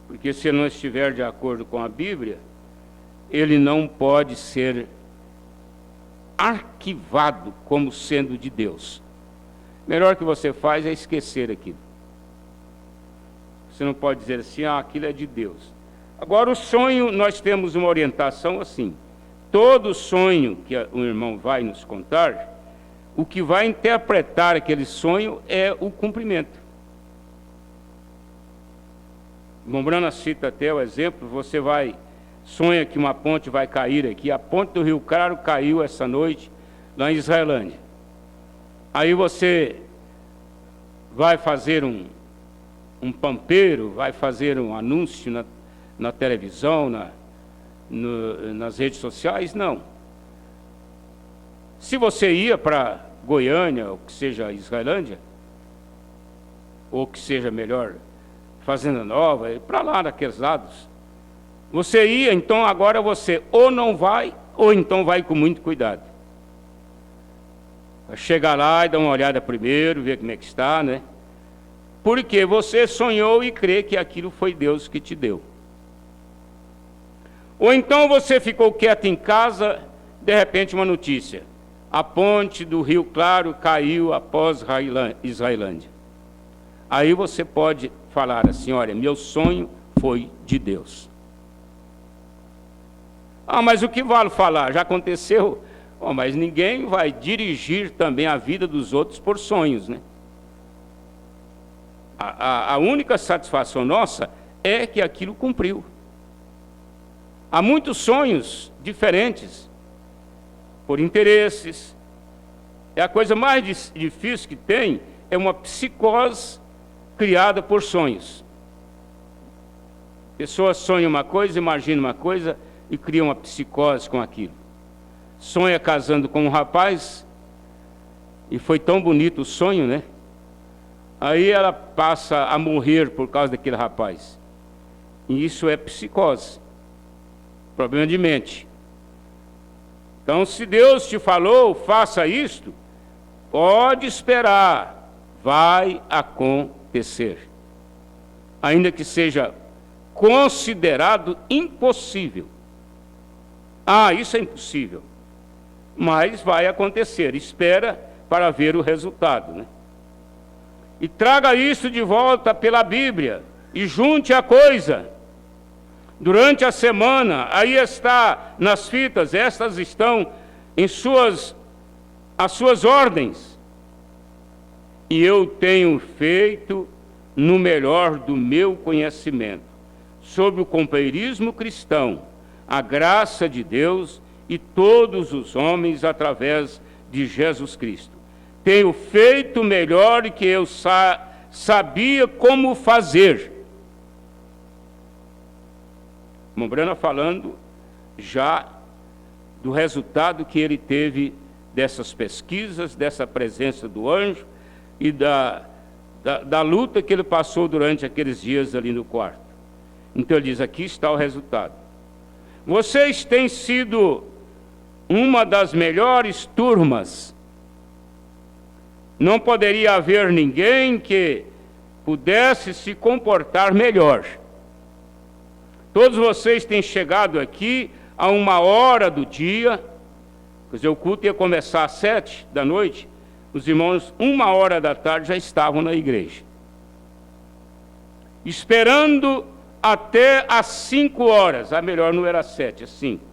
Speaker 6: Porque se não estiver de acordo com a Bíblia, ele não pode ser arquivado como sendo de Deus. Melhor que você faz é esquecer aquilo. Você não pode dizer assim, aquilo é de Deus. Agora o sonho, nós temos uma orientação assim. Todo sonho que o irmão vai nos contar, o que vai interpretar aquele sonho é o cumprimento. O irmão Brana cita até o exemplo, você sonha que uma ponte vai cair aqui, a ponte do Rio Claro caiu essa noite lá em Israelândia. Aí você vai fazer um pampeiro, vai fazer um anúncio na televisão, nas redes sociais? Não. Se você ia para Goiânia, ou que seja Israelândia, ou que seja melhor, Fazenda Nova, para lá naqueles lados, você ia, então agora você ou não vai, ou então vai com muito cuidado. Chegar lá e dar uma olhada primeiro, ver como é que está, né? Porque você sonhou e crê que aquilo foi Deus que te deu. Ou então você ficou quieto em casa, de repente uma notícia. A ponte do Rio Claro caiu após Israelândia. Aí você pode falar assim, olha, meu sonho foi de Deus. Mas o que vale falar? Já aconteceu? Mas ninguém vai dirigir também a vida dos outros por sonhos, né? A única satisfação nossa é que aquilo cumpriu. Há muitos sonhos diferentes, por interesses. A coisa mais difícil que tem é uma psicose criada por sonhos. A pessoa sonha uma coisa, imagina uma coisa e cria uma psicose com aquilo. Sonha casando com um rapaz e foi tão bonito o sonho, né? Aí ela passa a morrer por causa daquele rapaz. E isso é psicose. Problema de mente. Então, se Deus te falou, faça isto, pode esperar, vai acontecer. Ainda que seja considerado impossível. Isso é impossível. Mas vai acontecer, espera para ver o resultado, né? E traga isso de volta pela Bíblia, e junte a coisa. Durante a semana, aí está nas fitas, estas estão em as suas ordens. E eu tenho feito no melhor do meu conhecimento, sobre o companheirismo cristão, a graça de Deus e todos os homens através de Jesus Cristo. Tenho feito melhor que eu sabia como fazer. Mombrana falando já do resultado que ele teve dessas pesquisas, dessa presença do anjo e da luta que ele passou durante aqueles dias ali no quarto. Então ele diz, aqui está o resultado. Vocês têm sido uma das melhores turmas. Não poderia haver ninguém que pudesse se comportar melhor. Todos vocês têm chegado aqui a uma hora do dia, quer dizer, o culto ia começar às 7 da noite, os irmãos, 13h já estavam na igreja, esperando até às 5h, melhor não era 7, 5.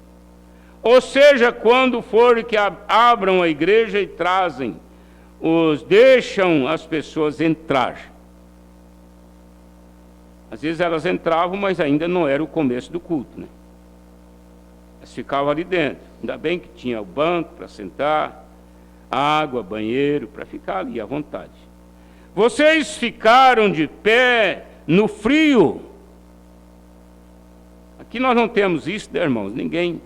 Speaker 6: Ou seja, quando for que abram a igreja e deixam as pessoas entrar. Às vezes elas entravam, mas ainda não era o começo do culto, né? Elas ficavam ali dentro. Ainda bem que tinha o banco para sentar, água, banheiro, para ficar ali à vontade. Vocês ficaram de pé no frio. Aqui nós não temos isso, né, irmãos? Ninguém.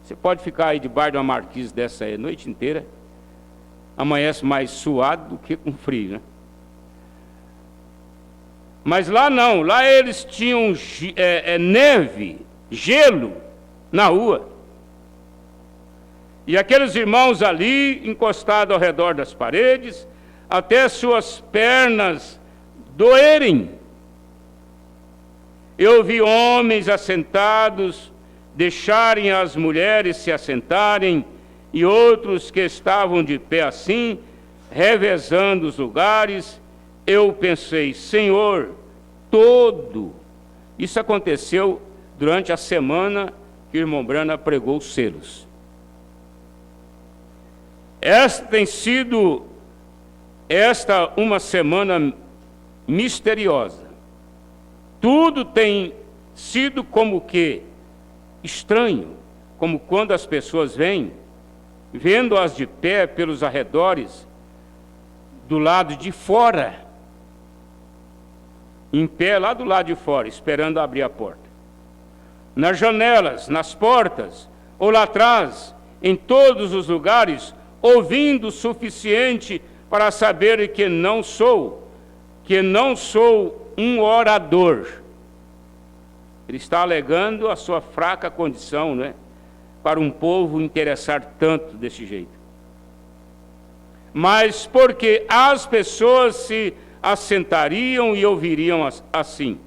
Speaker 6: Você pode ficar aí debaixo de uma marquise dessa aí a noite inteira, amanhece mais suado do que com frio, né? Mas lá não, lá eles tinham neve, gelo na rua. E aqueles irmãos ali, encostados ao redor das paredes, até suas pernas doerem. Eu vi homens assentados deixarem as mulheres se assentarem, e outros que estavam de pé assim, revezando os lugares. Eu pensei, Senhor, isso aconteceu durante a semana que o irmão Brana pregou os selos. Esta tem sido uma semana misteriosa. Tudo tem sido como que estranho, como quando as pessoas vêm, vendo-as de pé pelos arredores, do lado de fora, em pé lá do lado de fora, esperando abrir a porta. Nas janelas, nas portas, ou lá atrás, em todos os lugares, ouvindo o suficiente para saber que não sou um orador. Ele está alegando a sua fraca condição, né, para um povo interessar tanto desse jeito. Mas porque as pessoas se assentariam e ouviriam assim.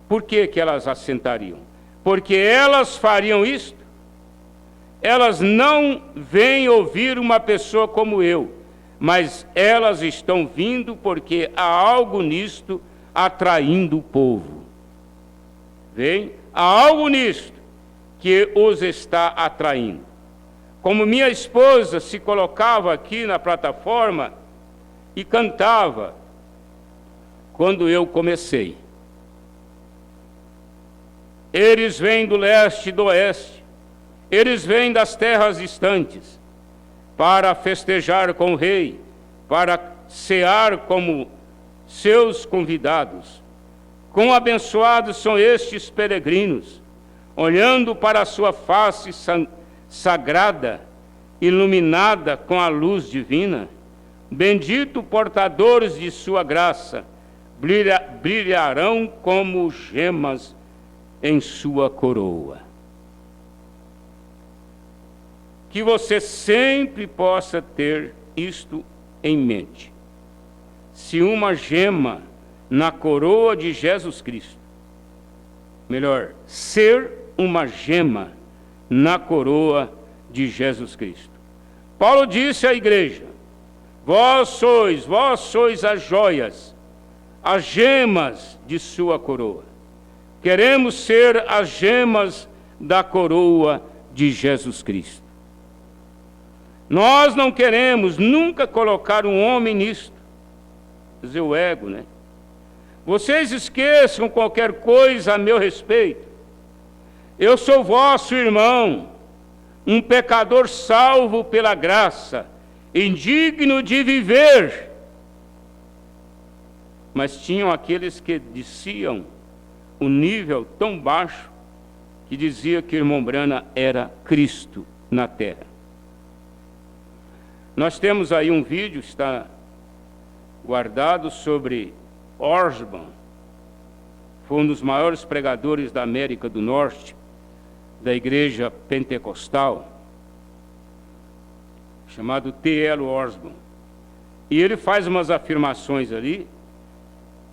Speaker 6: Por que elas assentariam? Porque elas fariam isto. Elas não vêm ouvir uma pessoa como eu, mas elas estão vindo porque há algo nisto atraindo o povo. Vem? Há algo nisto que os está atraindo. Como minha esposa se colocava aqui na plataforma e cantava quando eu comecei. Eles vêm do leste e do oeste, eles vêm das terras distantes, para festejar com o rei, para cear como seus convidados. Quão abençoados são estes peregrinos, olhando para a sua face sagrada, iluminada com a luz divina. Bendito portadores de sua graça, brilharão como gemas em sua coroa. Que você sempre possa ter isto em mente. Se uma gema na coroa de Jesus Cristo, melhor, ser uma gema na coroa de Jesus Cristo. Paulo disse à igreja: vós sois as joias, as gemas de sua coroa. Queremos ser as gemas da coroa de Jesus Cristo. Nós não queremos nunca colocar um homem nisto. Quer dizer, o ego, né? Vocês esqueçam qualquer coisa a meu respeito. Eu sou vosso irmão, um pecador salvo pela graça, indigno de viver. Mas tinham aqueles que desciam o nível tão baixo que dizia que o irmão Brana era Cristo na terra. Nós temos aí um vídeo, está guardado, sobre Osborn. Foi um dos maiores pregadores da América do Norte, da igreja pentecostal, chamado T.L. Osborn. E ele faz umas afirmações ali,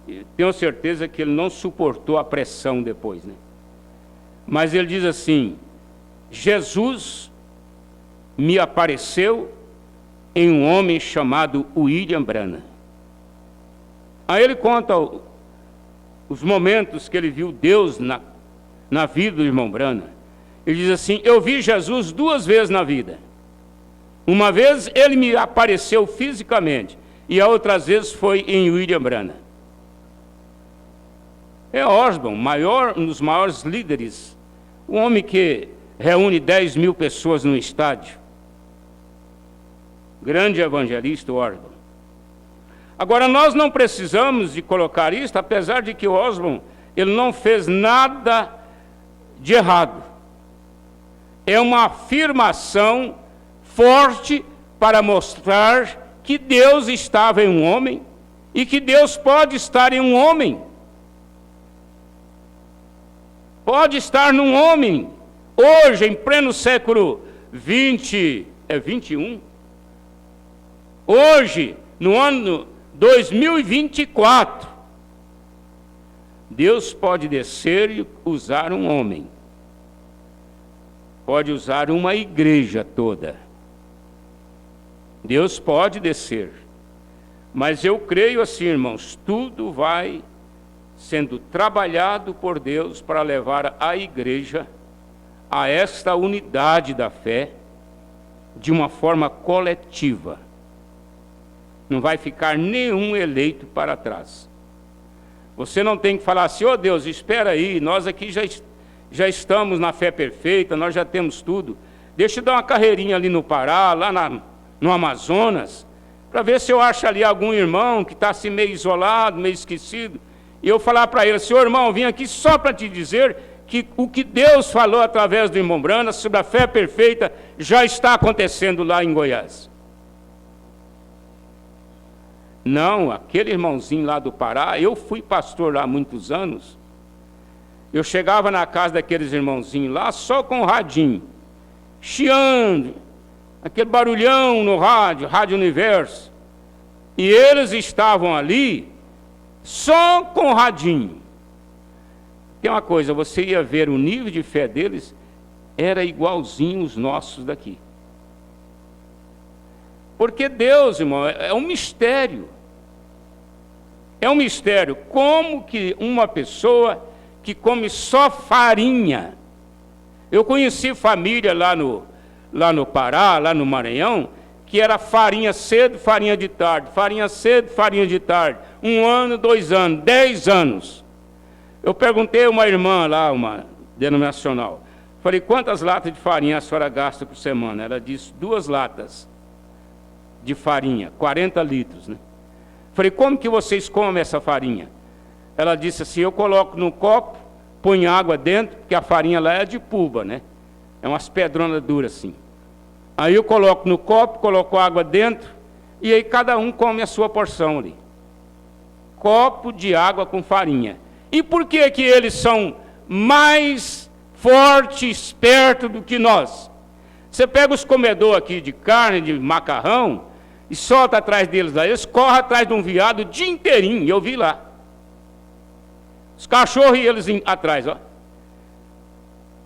Speaker 6: e tenho certeza que ele não suportou a pressão depois, né? Mas ele diz assim: Jesus me apareceu em um homem chamado William Branham. Aí ele conta os momentos que ele viu Deus na vida do irmão Branham. Ele diz assim: eu vi Jesus 2 vezes na vida. Uma vez ele me apareceu fisicamente, e a outras vezes foi em William Branham. É Osborn, um dos maiores líderes, um homem que reúne 10 mil pessoas no estádio. Grande evangelista, Osborn. Agora, nós não precisamos de colocar isso, apesar de que o Osborn, ele não fez nada de errado. É uma afirmação forte para mostrar que Deus estava em um homem e que Deus pode estar em um homem. Pode estar num homem. Hoje, em pleno século 21? Hoje, no ano 2024, Deus pode descer e usar um homem. Pode usar uma igreja toda. Deus pode descer. Mas eu creio assim, irmãos, tudo vai sendo trabalhado por Deus para levar a igreja a esta unidade da fé de uma forma coletiva. Não vai ficar nenhum eleito para trás. Você não tem que falar assim: ô Deus, espera aí, nós aqui já estamos na fé perfeita, nós já temos tudo. Deixa eu dar uma carreirinha ali no Pará, lá no Amazonas, para ver se eu acho ali algum irmão que está assim meio isolado, meio esquecido, e eu falar para ele: seu irmão, eu vim aqui só para te dizer que o que Deus falou através do irmão Branham sobre a fé perfeita já está acontecendo lá em Goiás. Não, aquele irmãozinho lá do Pará, eu fui pastor lá há muitos anos, eu chegava na casa daqueles irmãozinhos lá só com o radinho, chiando, aquele barulhão no rádio, Rádio Universo, e eles estavam ali só com o radinho. Tem uma coisa, você ia ver o nível de fé deles, era igualzinho os nossos daqui. Porque Deus, irmão, é um mistério. É um mistério. Como que uma pessoa que come só farinha... Eu conheci família lá no Pará, lá no Maranhão, que era farinha cedo, farinha de tarde, farinha cedo, farinha de tarde. 1 ano, 2 anos, 10 anos. Eu perguntei a uma irmã lá, uma denominacional, falei: quantas latas de farinha a senhora gasta por semana? Ela disse: 2 latas de farinha, 40 litros, né? Falei: como que vocês comem essa farinha? Ela disse assim: eu coloco no copo, ponho água dentro, porque a farinha lá é de puba, né? É umas pedronas duras assim. Aí eu coloco no copo, coloco água dentro, e aí cada um come a sua porção ali. Copo de água com farinha. E por que que eles são mais fortes, espertos do que nós? Você pega os comedores aqui de carne, de macarrão, e solta atrás deles lá. Eles correm atrás de um veado o dia inteirinho, eu vi lá. Os cachorros e eles atrás, ó.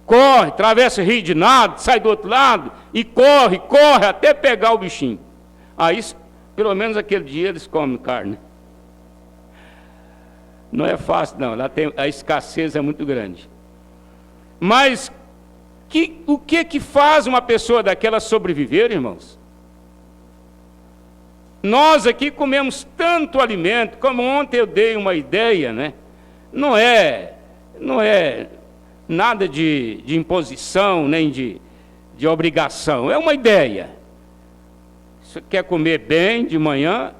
Speaker 6: Corre, atravessa o rio de nada, sai do outro lado, e corre até pegar o bichinho. Aí, pelo menos aquele dia, eles comem carne. Não é fácil, não. Lá a escassez é muito grande. Mas o que faz uma pessoa daquela sobreviver, irmãos? Nós aqui comemos tanto alimento, como ontem eu dei uma ideia, né? Não é nada de imposição, nem de obrigação. É uma ideia. Você quer comer bem de manhã,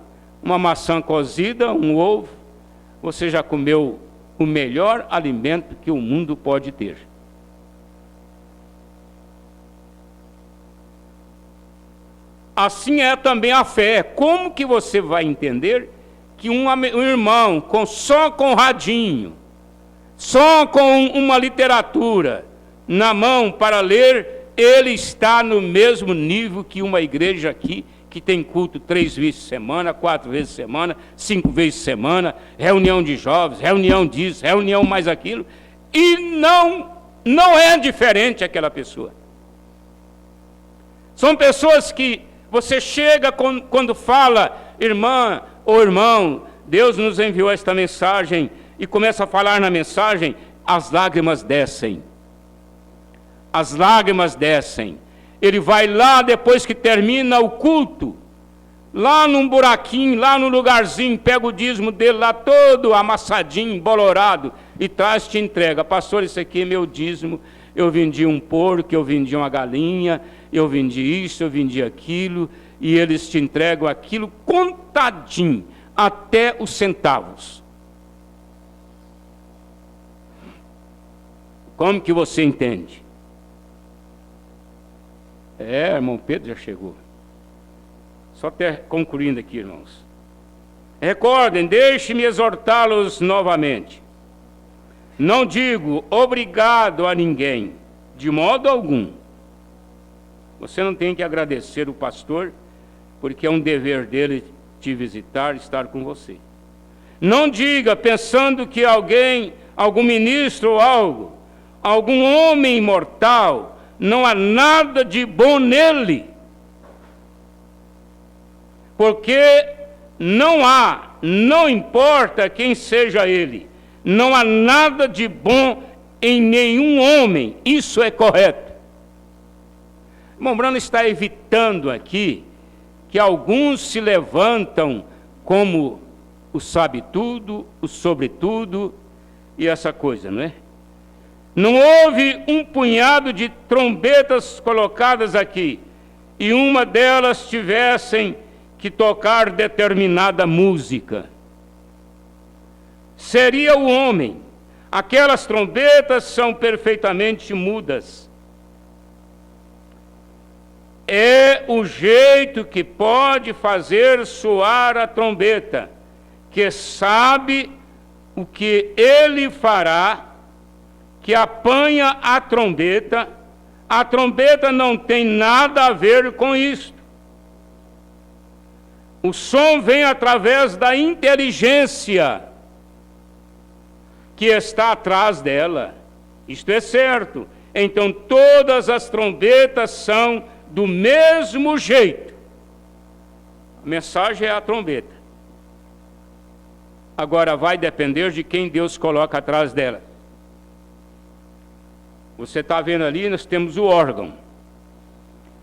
Speaker 6: uma maçã cozida, um ovo, você já comeu o melhor alimento que o mundo pode ter. Assim é também a fé. Como que você vai entender que um irmão só com radinho, só com uma literatura na mão para ler, ele está no mesmo nível que uma igreja aqui, que tem culto 3 vezes por semana, 4 vezes por semana, 5 vezes por semana, reunião de jovens, reunião disso, reunião mais aquilo, e não é diferente aquela pessoa. São pessoas que Você chega quando fala, irmã ou irmão, Deus nos enviou esta mensagem, e começa a falar na mensagem, as lágrimas descem. As lágrimas descem. Ele vai lá, depois que termina o culto, lá num buraquinho, lá no lugarzinho, pega o dízimo dele lá todo amassadinho, embolorado, e traz, te entrega. Pastor, isso aqui é meu dízimo, eu vendi um porco, eu vendi uma galinha, eu vendi isso, eu vendi aquilo, e eles te entregam aquilo contadinho, até os centavos. Como que você entende? Irmão Pedro já chegou. Só concluindo aqui, irmãos. Recordem, deixe-me exortá-los novamente. Não digo obrigado a ninguém, de modo algum. Você não tem que agradecer o pastor, porque é um dever dele te visitar, estar com você. Não diga pensando que algum ministro ou algum homem imortal, não há nada de bom nele. Porque não importa quem seja ele, não há nada de bom em nenhum homem, isso é correto. Irmão Branham está evitando aqui que alguns se levantam como o sabe tudo, o sobretudo e essa coisa, não é? Não houve um punhado de trombetas colocadas aqui e uma delas tivessem que tocar determinada música. Seria o homem. Aquelas trombetas são perfeitamente mudas. É o jeito que pode fazer soar a trombeta, que sabe o que ele fará, que apanha a trombeta não tem nada a ver com isso. O som vem através da inteligência que está atrás dela. Isto é certo. Então todas as trombetas são do mesmo jeito. A mensagem é a trombeta. Agora vai depender de quem Deus coloca atrás dela. Você está vendo ali, nós temos o órgão.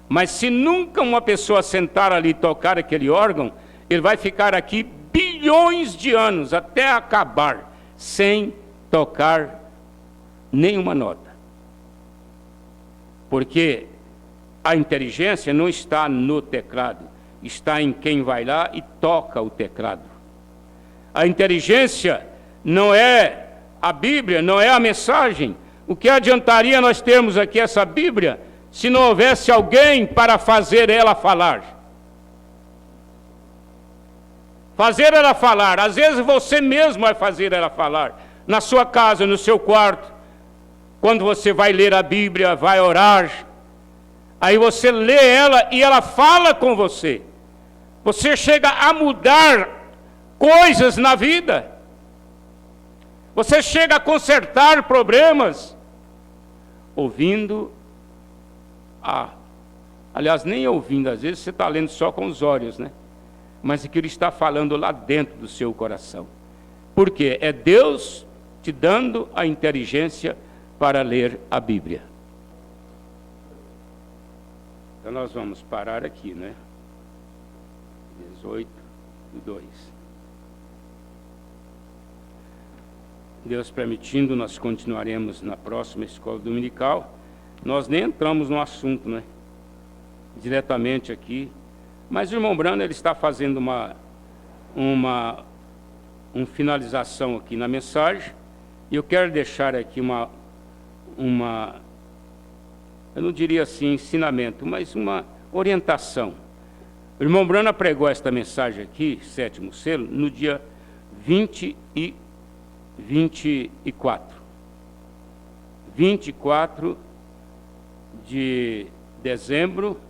Speaker 6: Mas se nunca uma pessoa sentar ali e tocar aquele órgão, ele vai ficar aqui bilhões de anos, até acabar, sem tocar nenhuma nota. Porque a inteligência não está no teclado, está em quem vai lá e toca o teclado. A inteligência não é a Bíblia, não é a mensagem. O que adiantaria nós termos aqui essa Bíblia se não houvesse alguém para fazer ela falar? Fazer ela falar. Às vezes você mesmo vai fazer ela falar. Na sua casa, no seu quarto. Quando você vai ler a Bíblia, vai orar. Aí você lê ela e ela fala com você. Você chega a mudar coisas na vida. Você chega a consertar problemas. Ouvindo aliás, nem ouvindo, às vezes você está lendo só com os olhos, né? Mas aquilo está falando lá dentro do seu coração. Por quê? É Deus te dando a inteligência para ler a Bíblia. Então nós vamos parar aqui, né? 18:2. Deus permitindo, nós continuaremos na próxima escola dominical. Nós nem entramos no assunto, né? Diretamente aqui. Mas o irmão Branham, ele está fazendo uma finalização aqui na mensagem. E eu quero deixar aqui uma eu não diria assim ensinamento, mas uma orientação. O irmão Branham pregou esta mensagem aqui, sétimo selo, no dia 24 de dezembro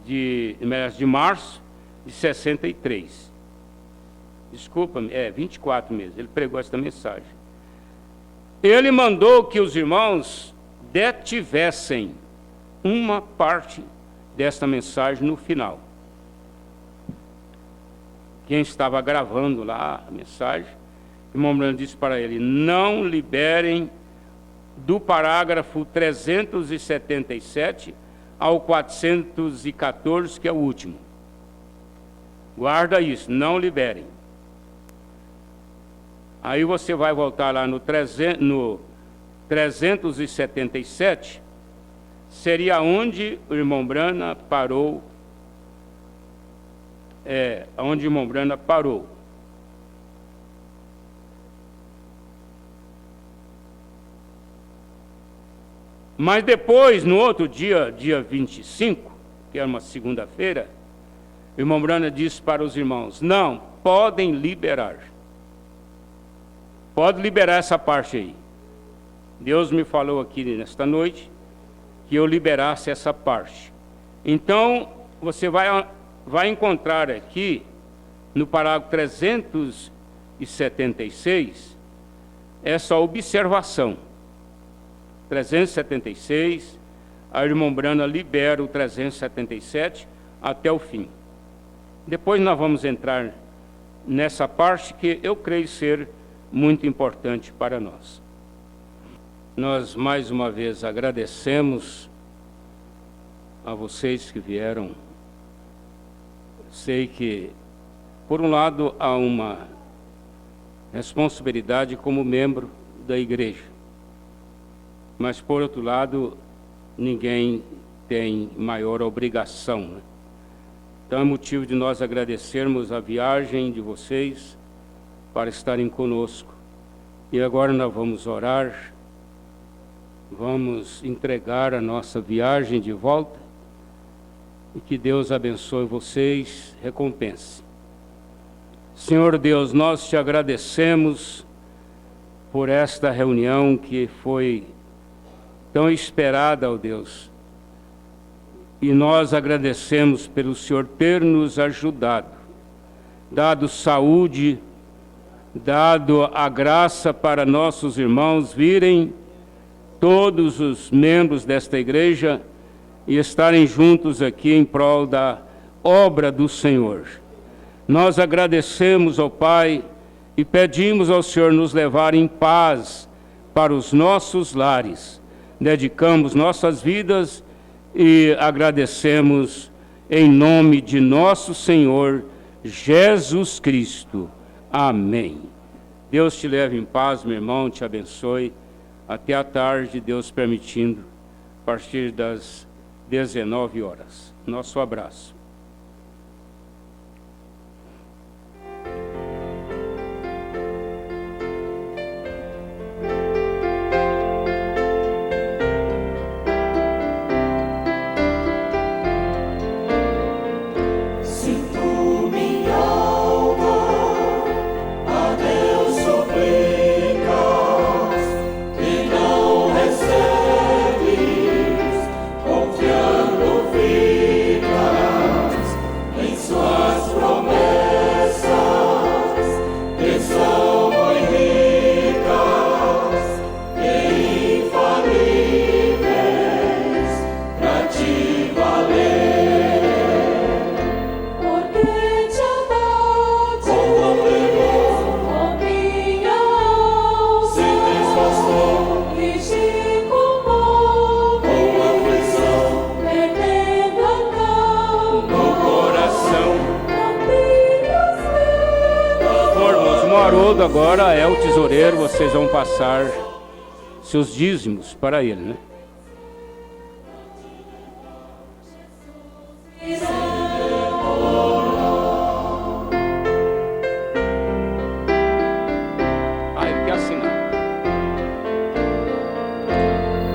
Speaker 6: de março de 63. Desculpa-me, 24 mesmo. Ele pregou esta mensagem. Ele mandou que os irmãos detivessem uma parte desta mensagem no final. quem estava gravando lá a mensagem, o irmão Branham disse para ele: não liberem do parágrafo 377 ao 414, que é o último. Guarda isso, não liberem. Aí você vai voltar lá no 377, seria onde o irmão Branham parou. Onde o irmão Branham parou. Mas depois, no outro dia, dia 25, que era uma segunda-feira, o irmão Branham disse para os irmãos: não, podem liberar. Pode liberar essa parte aí. Deus me falou aqui nesta noite que eu liberasse essa parte. Então, você vai encontrar aqui, no parágrafo 376, essa observação. 376, a irmã Branham libera o 377 até o fim. Depois nós vamos entrar nessa parte que eu creio ser muito importante para nós. Nós mais uma vez agradecemos a vocês que vieram. Sei que, por um lado, há uma responsabilidade como membro da igreja, mas, por outro lado, ninguém tem maior obrigação, né? Então, é motivo de nós agradecermos a viagem de vocês para estarem conosco. E agora nós vamos orar, vamos entregar a nossa viagem de volta, e que Deus abençoe vocês, recompense. Senhor Deus, nós te agradecemos por esta reunião que foi tão esperada, ó Deus. E nós agradecemos pelo Senhor ter nos ajudado, dado saúde, dado a graça para nossos irmãos virem, todos os membros desta igreja, e estarem juntos aqui em prol da obra do Senhor. Nós agradecemos ao Pai e pedimos ao Senhor nos levar em paz para os nossos lares. Dedicamos nossas vidas e agradecemos em nome de nosso Senhor Jesus Cristo. Amém. Deus te leve em paz, meu irmão, te abençoe. Até a tarde, Deus permitindo, a partir das 19 horas. Nosso abraço. Agora é o tesoureiro, vocês vão passar seus dízimos para ele, né? Ele quer assinar.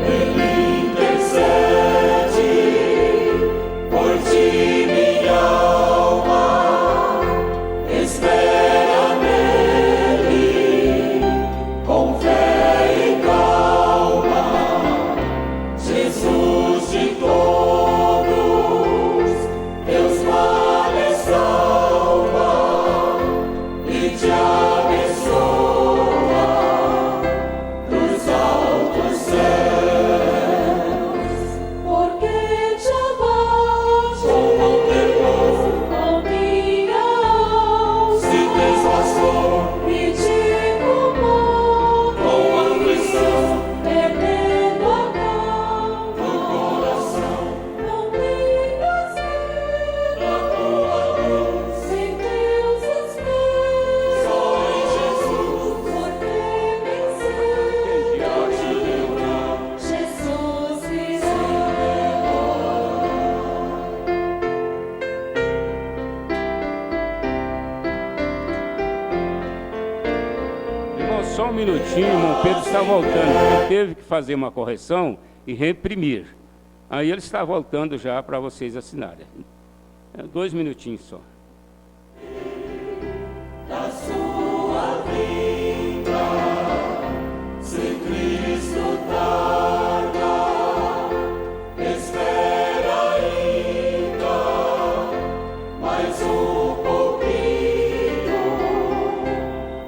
Speaker 7: Ele intercede por ti, minha alma, espera.
Speaker 6: Só um minutinho, irmão Pedro está voltando. Ele teve que fazer uma correção e reprimir. Aí ele está voltando já para vocês assinarem. 2 minutinhos só.
Speaker 7: Da sua vinda, se Cristo tarda, espera ainda mais um pouquinho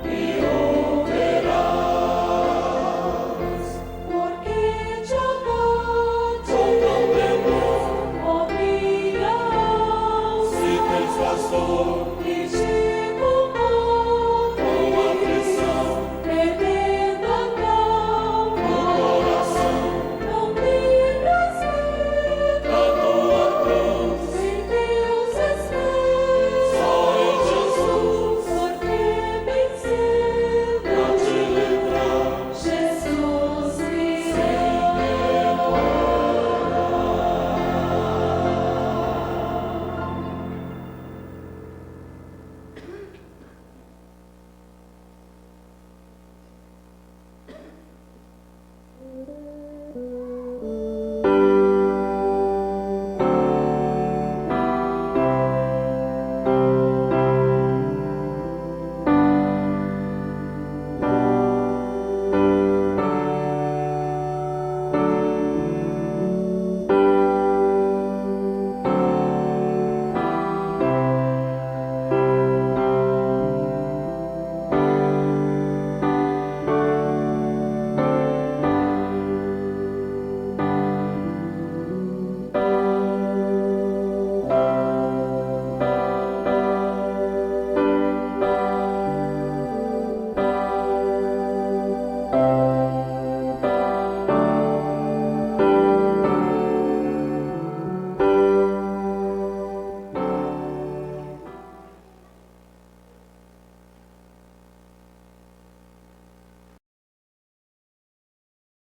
Speaker 7: e ouverás, porque te abate, ó minha alma, se tens pastor.